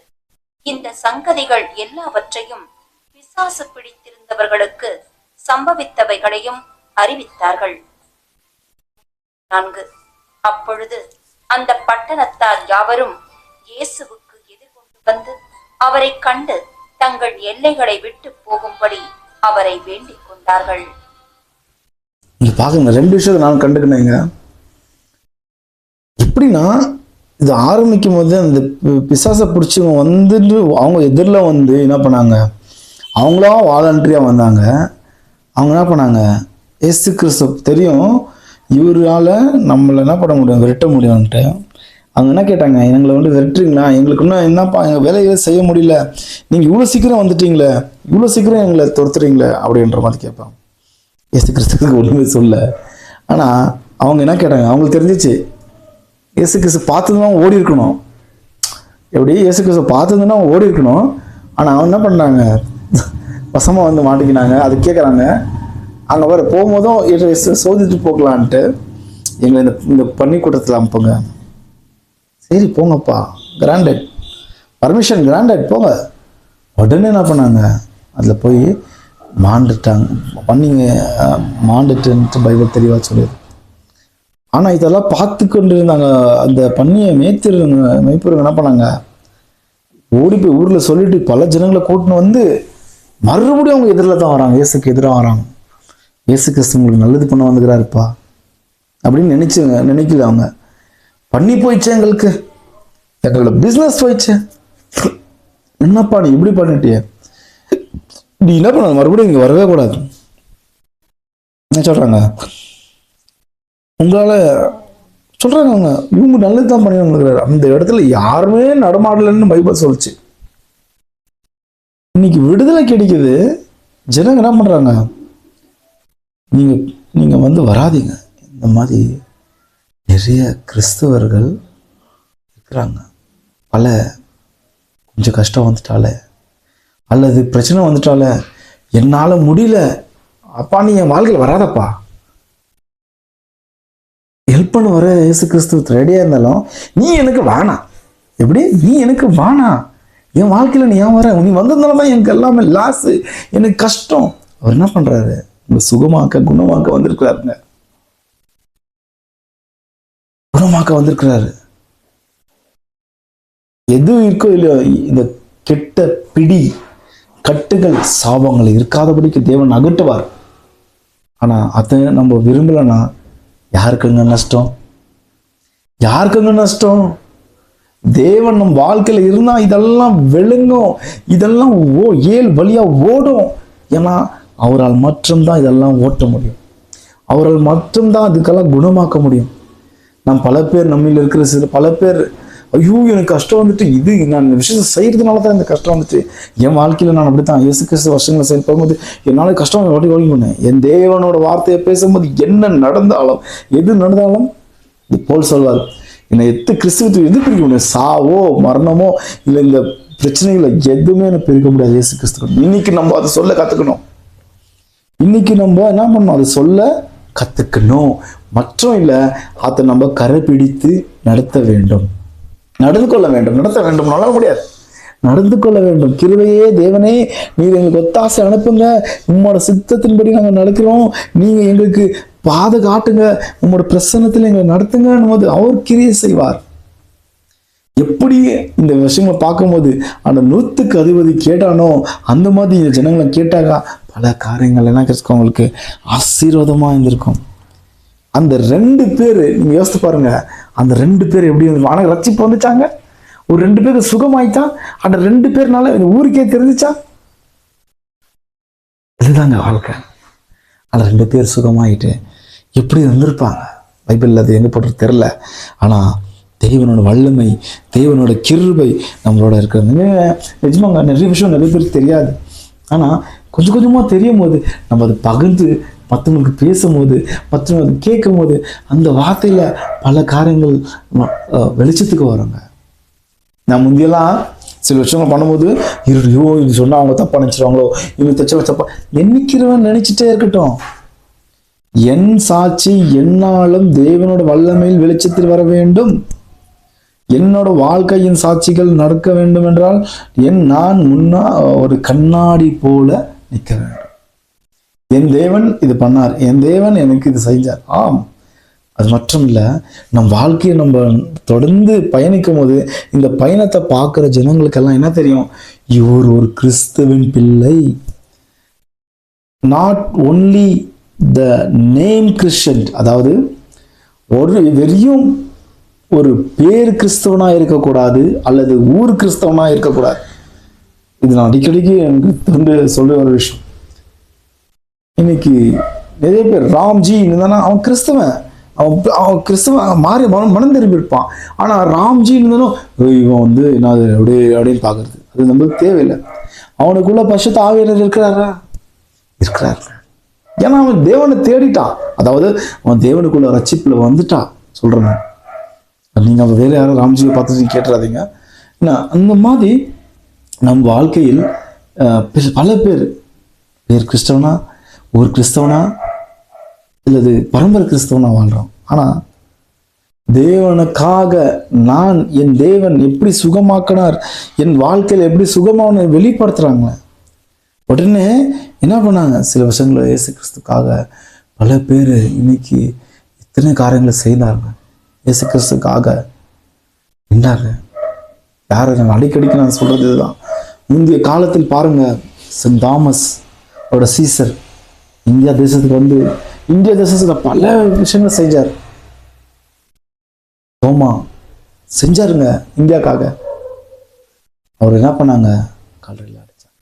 இந்த சங்கதிகள் எல்லாவற்றையும் பிசாசு பிடித்திருந்தவர்களுக்கு சம்பவித்தவைகளையும் அறிவித்தார்கள். 4 அப்பொழுது அந்த பட்டணத்தார் யாவரும் இயேசுவுக்கு எதிர்கொண்டு வந்து அவரை கண்டு தங்கள் எல்லைகளை விட்டு போகும்படி அவரை வேண்டிக் கொண்டார்கள். இங்க பாருங்க, 2 விஷயத்தை நான் கண்டுக்கினேங்க. எப்படின்னா, இது ஆரம்பிக்கும் போது அந்த பிசாசை பிடிச்சவங்க வந்துட்டு அவங்க எதிரில் என்ன பண்ணாங்க, அவங்களா வாலண்டரியா வந்தாங்க. அவங்க என்ன பண்ணாங்க, இயேசு கிறிஸ்து தெரியும் இவரால நம்மளை என்ன பண்ண முடியும், விரட்ட முடியும்ன்ட்டு. அவங்க என்ன கேட்டாங்க, எங்களை விரட்டுறீங்களா, எங்களுக்கு இன்னும் என்னப்பா எங்கள் வேலையை செய்ய முடியல, நீங்கள் இவ்வளோ சீக்கிரம் வந்துட்டீங்களே, இவ்வளோ சீக்கிரம் எங்களை துரத்துறீங்களே அப்படின்ற மாதிரி கேட்பாங்க. இயேசு கிறிஸ்துக்கு ஒன்றுமே சொல்ல. ஆனால் அவங்க என்ன கேட்டாங்க, அவங்களுக்கு தெரிஞ்சிச்சு இயேசு கிறிஸ்து பார்த்ததுன்னா ஓடி இருக்கணும். எப்படி இயேசு கிறிஸ்து பார்த்ததுன்னா ஓடி இருக்கணும். ஆனால் அவங்க என்ன பண்ணாங்க, வசமாக மாட்டிக்கினாங்க. அது கேட்குறாங்க. அங்கே வர போகும்போதும் சோதித்து போக்கலான்ட்டு எங்களை இந்த பன்னிக்கூட்டத்தில் அனுப்புங்க. சரி போங்கப்பா, கிராண்டட் பர்மிஷன், கிராண்டட் போங்க. உடனே என்ன பண்ணாங்க, அதில் போய் மாண்டுட்டாங்க. பண்ணிங்க மாண்டுட்டுன்ட்டு பைபிள் தெளிவாக சொல்லிடுது. ஆனால் இதெல்லாம் பார்த்து கொண்டு இருந்தாங்க. அந்த பன்னியை மேய்ப்பருங்க என்ன பண்ணாங்க, ஓடி போய் ஊரில் சொல்லிட்டு பல ஜனங்களை கூட்டின்னு மறுபடியும் அவங்க எதிரில் தான் வராங்க, இயேசுக்கு எதிராக வராங்க. இயேசு கிறிஸ்து உங்களுக்கு நல்லது பண்ண வந்துக்கிறாருப்பா அப்படின்னு நினைக்கல. அவங்க பண்ணி போயிடுச்சு, எங்களோட பிஸ்னஸ் போயிடுச்சு, என்னப்பா நீ இப்படி பண்ணிட்டிய, நீ என்ன பண்ண மறுபடியும் இங்கே வரவே கூடாது என்ன சொல்கிறாங்க. உங்களால் சொல்கிறாங்க அவங்க, இவங்க நல்லது தான் பண்ணி வந்துக்கிறாரு. அந்த இடத்துல யாருமே நடமாடலன்னு பைபிள் சொல்லிச்சு. இன்னைக்கு விடுதலை கிடைக்குது, ஜனங்க என்ன பண்ணுறாங்க, நீங்கள் வராதீங்க. இந்த மாதிரி நிறைய கிறிஸ்தவர்கள் இருக்கிறாங்க. கொஞ்சம் கஷ்டம் வந்துட்டாலே அல்லது பிரச்சனை வந்துட்டாலே, என்னால் முடியல அப்பா, நீ என் வாழ்க்கையில் வராதப்பா, ஹெல்ப் பண்ண வர இயேசு கிறிஸ்து ரெடியாக இருந்தாலும் நீ எனக்கு வேணாம். எப்படி நீ எனக்கு வேணாம், என் வாழ்க்கையில் நீ ஏன் வர, நீ வந்ததுனால தான் எனக்கு எல்லாமே லாஸு, எனக்கு கஷ்டம். அவர் என்ன பண்ணுறாரு, உங்களை சுகமாக்க குணமாக்க வந்திருக்கிறாருங்க, குணமாக்க வந்திருக்கிறாரு. எது இருக்கோ இல்லையோ, இந்த கெட்ட பிடி கட்டுகள் சாபங்கள் இருக்காதபடிக்கு தேவன் அகட்டுவார். ஆனா அதை நம்ம விரும்பலைன்னா யாருக்குங்க நஷ்டம்? யாருக்குங்க நஷ்டம்? தேவன் நம் வாழ்க்கையில இருந்தா இதெல்லாம் விழுங்கும், இதெல்லாம் ஏழு வழியா ஓடும். ஏன்னா அவரால் மட்டும்தான் இதெல்லாம் ஓட்ட முடியும். அவரால் மட்டும்தான் அதுக்கெல்லாம் குணமாக்க முடியும். நாம் பல பேர் நம்மில் இருக்கிற பல பேர், ஐயோ எனக்கு கஷ்டம் வந்துட்டு, இது நான் இந்த விஷயத்தை செய்யறதுனால தான் இந்த கஷ்டம் வந்துட்டு. என் வாழ்க்கையில நான் அப்படித்தான் இயேசு கிறிஸ்து வருஷங்களை செயல்படும்போது என்னால கஷ்டம் ஓடி பண்ணேன். என் தேவனோட வார்த்தையை பேசும்போது என்ன நடந்தாலும் எது நடந்தாலும் இது போல் சொல்வார், என்னை கிறிஸ்துவத்தை எது பிரிக்க முடியாது? சாவோ மரணமோ இல்லை இந்த பிரச்சனைகளை எதுவுமே எனக்கு பிரிக்க முடியாது இயேசு கிறிஸ்து. இன்னைக்கு நம்ம அதை சொல்ல கத்துக்கணும். இன்னைக்கு நம்ம என்ன பண்ணணும்? அதை சொல்ல கத்துக்கணும். மற்றும் இல்லை, அதை நம்ம கரைபிடித்து நடத்த வேண்டும், நடந்து கொள்ள வேண்டும். நடத்த வேண்டும் நல்ல முடியாது, நடந்து கொள்ள வேண்டும். கிருபையே தேவனே, நீர் எங்களுக்கு ஒத்தாசை அனுப்புங்க, உம்மோட சித்தத்தின்படி நாங்கள் நடக்கிறோம், நீங்க எங்களுக்கு பாதை காட்டுங்க, உங்களோட பிரசன்னத்தில் எங்களை நடத்துங்கன்னு போது அவர் கிரியை செய்வார். எப்படி இந்த விஷயங்களை பார்க்கும்போது அந்த 100க்கு அதிபதி கேட்டானோ அந்த மாதிரி இந்த ஜனங்களை கேட்டாங்க, பல காரியங்கள் என்ன கிடைக்கும், அவங்களுக்கு ஆசீர்வாதமா இருந்திருக்கும். அந்த 2 பேர் நீங்க யோசித்து பாருங்க, அந்த 2 பேர் எப்படி ஆனா ரட்சிப்பு வந்துச்சாங்க. ஒரு 2 பேருக்கு சுகமாயிட்டா, அந்த 2 பேர்னால ஊருக்கே தெரிஞ்சிச்சா? இதுதாங்க வாழ்க்கை. அந்த 2 பேர் சுகமாயிட்டு எப்படி இருந்திருப்பாங்க? பைபிள் அது எங்க போட்டு தெரியல. ஆனா தேவனோட வல்லமை, தேவனோட கிருபை நம்மளோட இருக்கிறது. நிஜமாங்க நிறைய விஷயம் நிறைய பேருக்கு தெரியாது. ஆனா கொஞ்சம் கொஞ்சமா தெரியும் போது நம்ம அதை பகிர்ந்து மற்றவங்களுக்கு பேசும்போது, மற்றவங்களுக்கு கேட்கும் போது அந்த வார்த்தையில பல காரியங்கள் வெளிச்சத்துக்கு வருங்க. நான் முந்தியெல்லாம் சில விஷயங்கள் பண்ணும்போது ஐயோ இது சொன்னா அவங்க தப்பா நினைச்சிருவாங்களோ, இவங்க தச்சவங்க தப்பா நினைக்கிறவன் நினைச்சிட்டே இருக்கட்டும். என் சாட்சி என்னாலும் தேவனோட வல்லமையில் வெளிச்சத்தில் வர வேண்டும். என்னோட வாழ்க்கையின் சாட்சிகள் நடக்க வேண்டும் என்றால் நான் முன்னா ஒரு கண்ணாடி போல நிற்க வேண்டும். என் தேவன் இது பண்ணார், என் தேவன் எனக்கு இது செஞ்சார். ஆம், அது மட்டும் இல்லை, நம் வாழ்க்கையை நம்ம தொடர்ந்து பயணிக்கும் போது இந்த பயணத்தை பார்க்குற ஜனங்களுக்கெல்லாம் என்ன தெரியும்? இவர் ஒரு கிறிஸ்துவின் பிள்ளை. Not only the name Christian, அதாவது ஒரு வெறியும் ஒரு பேர் கிறிஸ்தவனா இருக்கக்கூடாது அல்லது ஊர் கிறிஸ்தவனா இருக்கக்கூடாது. இது நான் அடிக்கடிக்கு எனக்கு தோன்று சொல்ல ஒரு விஷயம். இன்னைக்கு நிறைய பேர் ராம்ஜி இருந்தானா அவன் கிறிஸ்தவன், அவன் கிறிஸ்தவன் மாறி மனம் திரும்பி இருப்பான். ஆனா ராம்ஜி இருந்தாலும் இவன் வந்து என்ன அப்படின்னு பாக்குறது அது நம்மளுக்கு தேவையில்லை. அவனுக்குள்ள பசுத்த ஆவியானவர் இருக்கிறாரா? இருக்கிறாரு. ஏன்னா அவன் தேவனை தேடிட்டான், அதாவது அவன் தேவனுக்குள்ள ரட்சிப்புல வந்துட்டான். சொல்றேன், நீங்க அவன் வேற யாரும் ராம்ஜியை பார்த்து கேட்டுறாதீங்க. அந்த மாதிரி நம் வாழ்க்கையில் பல பேர் கிறிஸ்தவனா, ஒரு கிறிஸ்தவனா இல்லது பரம்பரை கிறிஸ்தவனா வாழ்றோம். ஆனா தேவனுக்காக நான் என் தேவன் எப்படி சுகமாக்கினார், என் வாழ்க்கையில் எப்படி சுகமான வெளிப்படுத்துறாங்க. உடனே என்ன பண்ணாங்க? சில வருஷங்கள இயேசு கிறிஸ்துக்காக பல பேர் இன்னைக்கு இத்தனை காரியங்களை செய்தாங்க. இயேசு கிறிஸ்துக்காக நின்றாங்க. யாரை நான் அடிக்கடிக்கு நான் சொல்றது இதுதான். முந்தைய காலத்தில் பாருங்க, சென்ட் தாமஸ் அவரோட சீசர் இந்தியா தேசத்துக்கு வந்து இந்திய தேசத்துல பல விஷயங்கள் செஞ்சார். தோமா செஞ்சாருங்க இந்தியாக்காக. அவர் என்ன பண்ணாங்க? கல்லறையில் அடைச்சார்.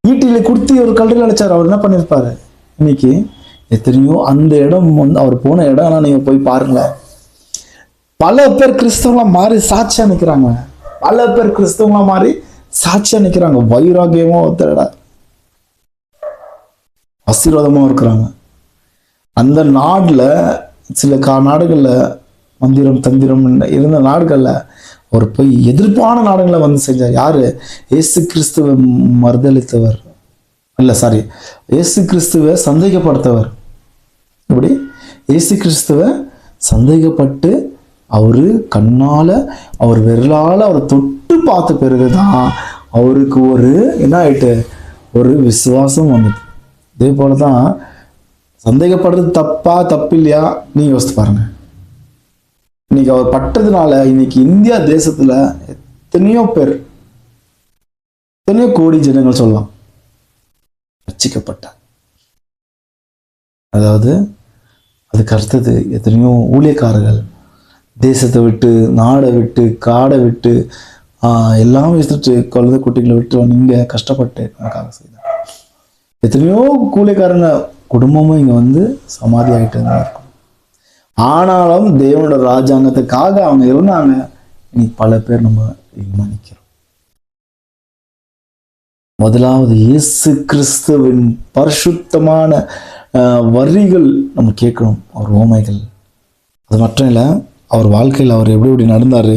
ஈட்டியில குடுத்தி ஒரு கல்லறையில் அடைச்சார். அவர் என்ன பண்ணிருப்பாரு? இன்னைக்கு எத்தனையோ அந்த இடம் வந்து அவர் போன இடம்லாம் நீங்க போய் பாருங்களேன். பல பேர் கிறிஸ்தவங்களா மாறி சாட்சியா நிக்கிறாங்க. பல பேர் கிறிஸ்தவங்களா மாறி சாட்சியா நிக்கிறாங்க. வைராகியமா ஒருத்தர ஆசீர்வாதமா இருக்கிறாங்க. அந்த நாடுல சில நாடுகள்ல மந்திரம் தந்திரம் இருந்த நாடுகள்ல அவர் போய் எதிர்ப்பான நாடுகளை வந்து செஞ்சார். யாரு? இயேசு கிறிஸ்துவ மறுதளித்தவர், இல்ல சாரி, இயேசு கிறிஸ்துவ சந்தேகப்படுத்தவர். இப்படி இயேசு கிறிஸ்துவ சந்தேகப்பட்டு அவரு கண்ணால அவர் விரலால அவரை தொட்டு பார்த்த பிறகுதான் அவருக்கு ஒரு என்ன ஆயிட்டு ஒரு விசுவாசம் வந்துட்டு. இதே போலதான் சந்தேகப்படுறது தப்பா தப்பு இல்லையா நீங்க யோசித்து பாருங்க. இன்னைக்கு அவர் பட்டதுனால இன்னைக்கு இந்தியா தேசத்துல எத்தனையோ பேர், எத்தனையோ கோடி ஜனங்கள் சொல்லலாம், ரட்சிக்கப்பட்டார். அதாவது அதுக்கு அடுத்தது எத்தனையோ ஊழியக்காரர்கள் தேசத்தை விட்டு, நாடை விட்டு, காடை விட்டு, எல்லாம் விட்டுட்டு, குழந்தை குட்டிகளை விட்டு இங்கே கஷ்டப்பட்டு நமக்காக செய்தார். எத்தனையோ கூலிக்காரங்க குடும்பமும் இங்கே வந்து சமாதி ஆகிட்டு தான் இருக்கும். ஆனாலும் தேவனோட ராஜாங்கத்துக்காக அவங்க இருந்தாங்க. இன்னைக்கு பல பேர் நம்ம மன்னிக்கிறோம். முதலாவது இயேசு கிறிஸ்துவின் பரிசுத்தமான வரிகள் நம்ம கேட்கணும், அவர் ஓமைகள். அது மட்டும் இல்லை, அவர் வாழ்க்கையில் அவர் எப்படி எப்படி நடந்தார்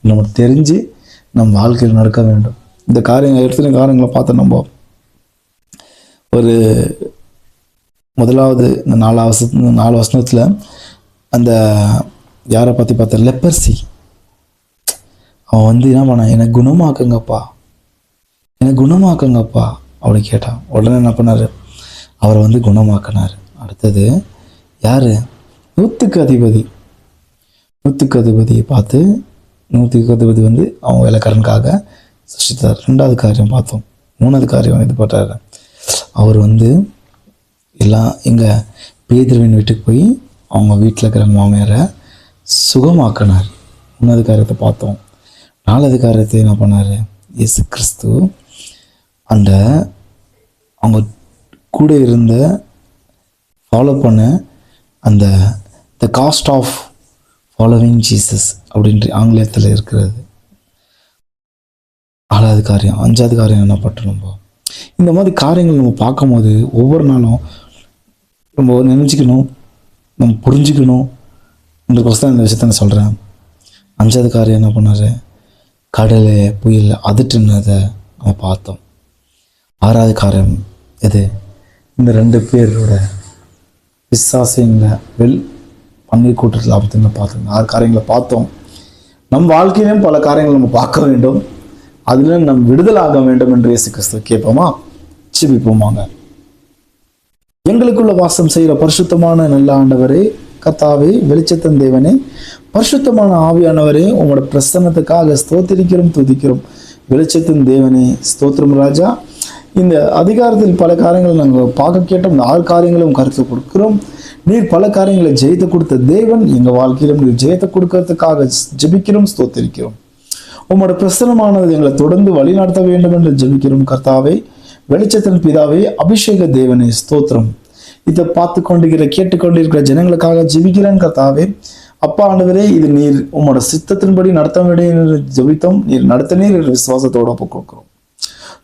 நமக்கு தெரிஞ்சு நம் வாழ்க்கையில் நடக்க வேண்டும். இந்த எத்தனை காரியங்களை பார்த்து நம்ம ஒரு முதலாவது இந்த 4 வசனத்தில் அந்த யாரை பற்றி பார்த்த லெப்பர்சி, அவன் வந்து என்ன பண்ணான், எனக்கு குணமாக்குங்கப்பா, எனக்கு குணமாக்குங்கப்பா அப்படி கேட்டான். உடனே என்ன பண்ணார், அவரை வந்து குணமாக்கினார். அடுத்தது யார், நூற்றுக்கு அதிபதியை பார்த்து, நூற்றுக்கு அதிபதி வந்து அவங்க வேலைக்காரனுக்காக சிருஷ்டித்தார். 2வது காரியம் பார்த்தோம். 3வது காரியம் இது போட்டார், அவர் வந்து எல்லாம் எங்கள் பேதுருவின் வீட்டுக்கு போய் அவங்க வீட்டில் இருக்கிற மாமியாரை சுகமாக்கினார். 3வது காரியத்தை பார்த்தோம். 4வது காரியத்தை என்ன பண்ணார், இயேசு கிறிஸ்து அந்த அவங்க கூட இருந்த ஃபாலோ பண்ண அந்த த காஸ்ட் ஆஃப் ஃபாலோவிங் ஜீசஸ் அப்படின்ட்டு ஆங்கிலத்தில் இருக்கிறது 6வது காரியம். 5வது காரியம் என்ன பட்டணும். இந்த மாதிரி காரியங்கள் நம்ம பார்க்கும்போது ஒவ்வொரு நாளும் நம்ம நினைச்சிக்கணும், நம்ம புரிஞ்சுக்கணும். இந்த கொஸ்தான் இந்த விஷயத்த நான் சொல்கிறேன். 5வது காரியம் என்ன பண்ணார், கடலை புயல் அதட்டுனதை நம்ம பார்த்தோம். 6வது காரியம் எது, இந்த 2 பேரோட விசுவாசிங்களை பன்னீர் கூட்டத்தில் ஆபத்துன்னு பார்த்தோம். 6 காரியங்களை பார்த்தோம். நம் வாழ்க்கையிலும் பல காரியங்கள் நம்ம பார்க்க வேண்டும். அதில் நம் விடுதலாக வேண்டும் என்று இயேசு கிறிஸ்து கேட்போமா, ஜெபிப்போமாங்க. எங்களுக்குள்ள வாசம் செய்கிற பரிசுத்தமான நல்ல ஆண்டவரே, கர்த்தாவே, வெளிச்சத்தின் தேவனே, பரிசுத்தமான ஆவியானவரே, உங்களோட பிரசன்னத்துக்காக ஸ்தோத்திரிக்கிறோம், துதிக்கிறோம். வெளிச்சத்தின் தேவனே ஸ்தோத்திரம் ராஜா. இந்த அதிகாரத்தில் பல காரியங்களை நாங்கள் பார்க்க கேட்டோம். இந்த 6 காரியங்களும் கருத்து கொடுக்கிறோம். நீர் பல காரியங்களை ஜெயித்து கொடுத்த தேவன், எங்கள் வாழ்க்கையிலும் நீர் ஜெயித்து கொடுக்கறதுக்காக ஜெபிக்கிறோம், ஸ்தோத்திரிக்கிறோம். உங்களோட பிரசனமானது எங்களை தொடர்ந்து வழி நடத்த வேண்டும் என்று ஜெபிக்கிறோம். கர்த்தாவே, வெளிச்சத்தின் பிதாவே, அபிஷேக தேவனே ஸ்தோத்திரம். இதை பார்த்து கொண்டிருக்கிற கேட்டுக்கொண்டிருக்கிற ஜனங்களுக்காக ஜெபிக்கிறேன் கர்த்தாவே. அப்பா ஆண்டவரே, இது நீர் உங்களோட சித்தத்தின்படி நடத்த வேண்டும் என்று ஜெபித்தோம். நீர் நடத்தினீர் என்று விசுவாசத்தோடு ஒப்புக் கொடுக்கிறோம்.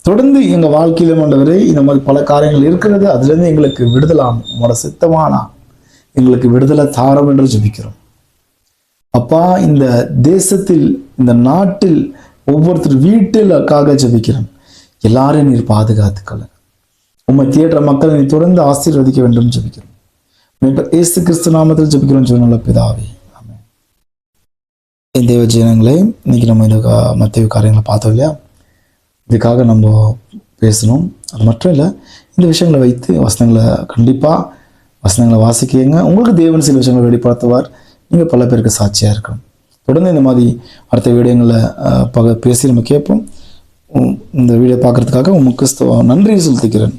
தொடர்ந்து எங்கள் வாழ்க்கையிலும் ஆண்டவரே இந்த மாதிரி பல காரியங்கள் இருக்கிறது, அதுலேருந்து எங்களுக்கு விடுதலாம், உங்களோட சித்தமானா எங்களுக்கு விடுதலை தாரம் என்று ஜெபிக்கிறோம். அப்பா, இந்த தேசத்தில், இந்த நாட்டில் ஒவ்வொருத்தர் வீட்டிலுக்காக ஜெபிக்கிறேன். எல்லாரையும் நீர் பாதுகாத்துக்கொள்ள, உம்மை தேடுற மக்களை நீ தொடர்ந்து ஆசீர்வதிக்க வேண்டும் ஜெபிக்கிறோம். இயேசு கிறிஸ்து நாமத்தில் ஜெபிக்கிறோம் நல்ல பிதாவே, ஆமென். என் தேவ ஜனங்களே, இன்னைக்கு நம்ம இந்த மத்திய காரியங்களை பார்த்தோம் இல்லையா, இதுக்காக நம்ம பேசணும். அது மட்டும் இல்லை, இந்த விஷயங்களை வைத்து வசனங்களை வாசிக்கங்க. உங்களுக்கு தேவன் சில விஷயங்களை வெளிப்படுத்துவார். நீங்கள் பல பேருக்கு சாட்சியாக இருக்கணும். தொடர்ந்து இந்த மாதிரி அடுத்த வீடியோங்களை பேசி நம்ம கேட்போம். இந்த வீடியோ பார்க்குறதுக்காக உங்களுக்கு நன்றி செலுத்திக்கிறேன்.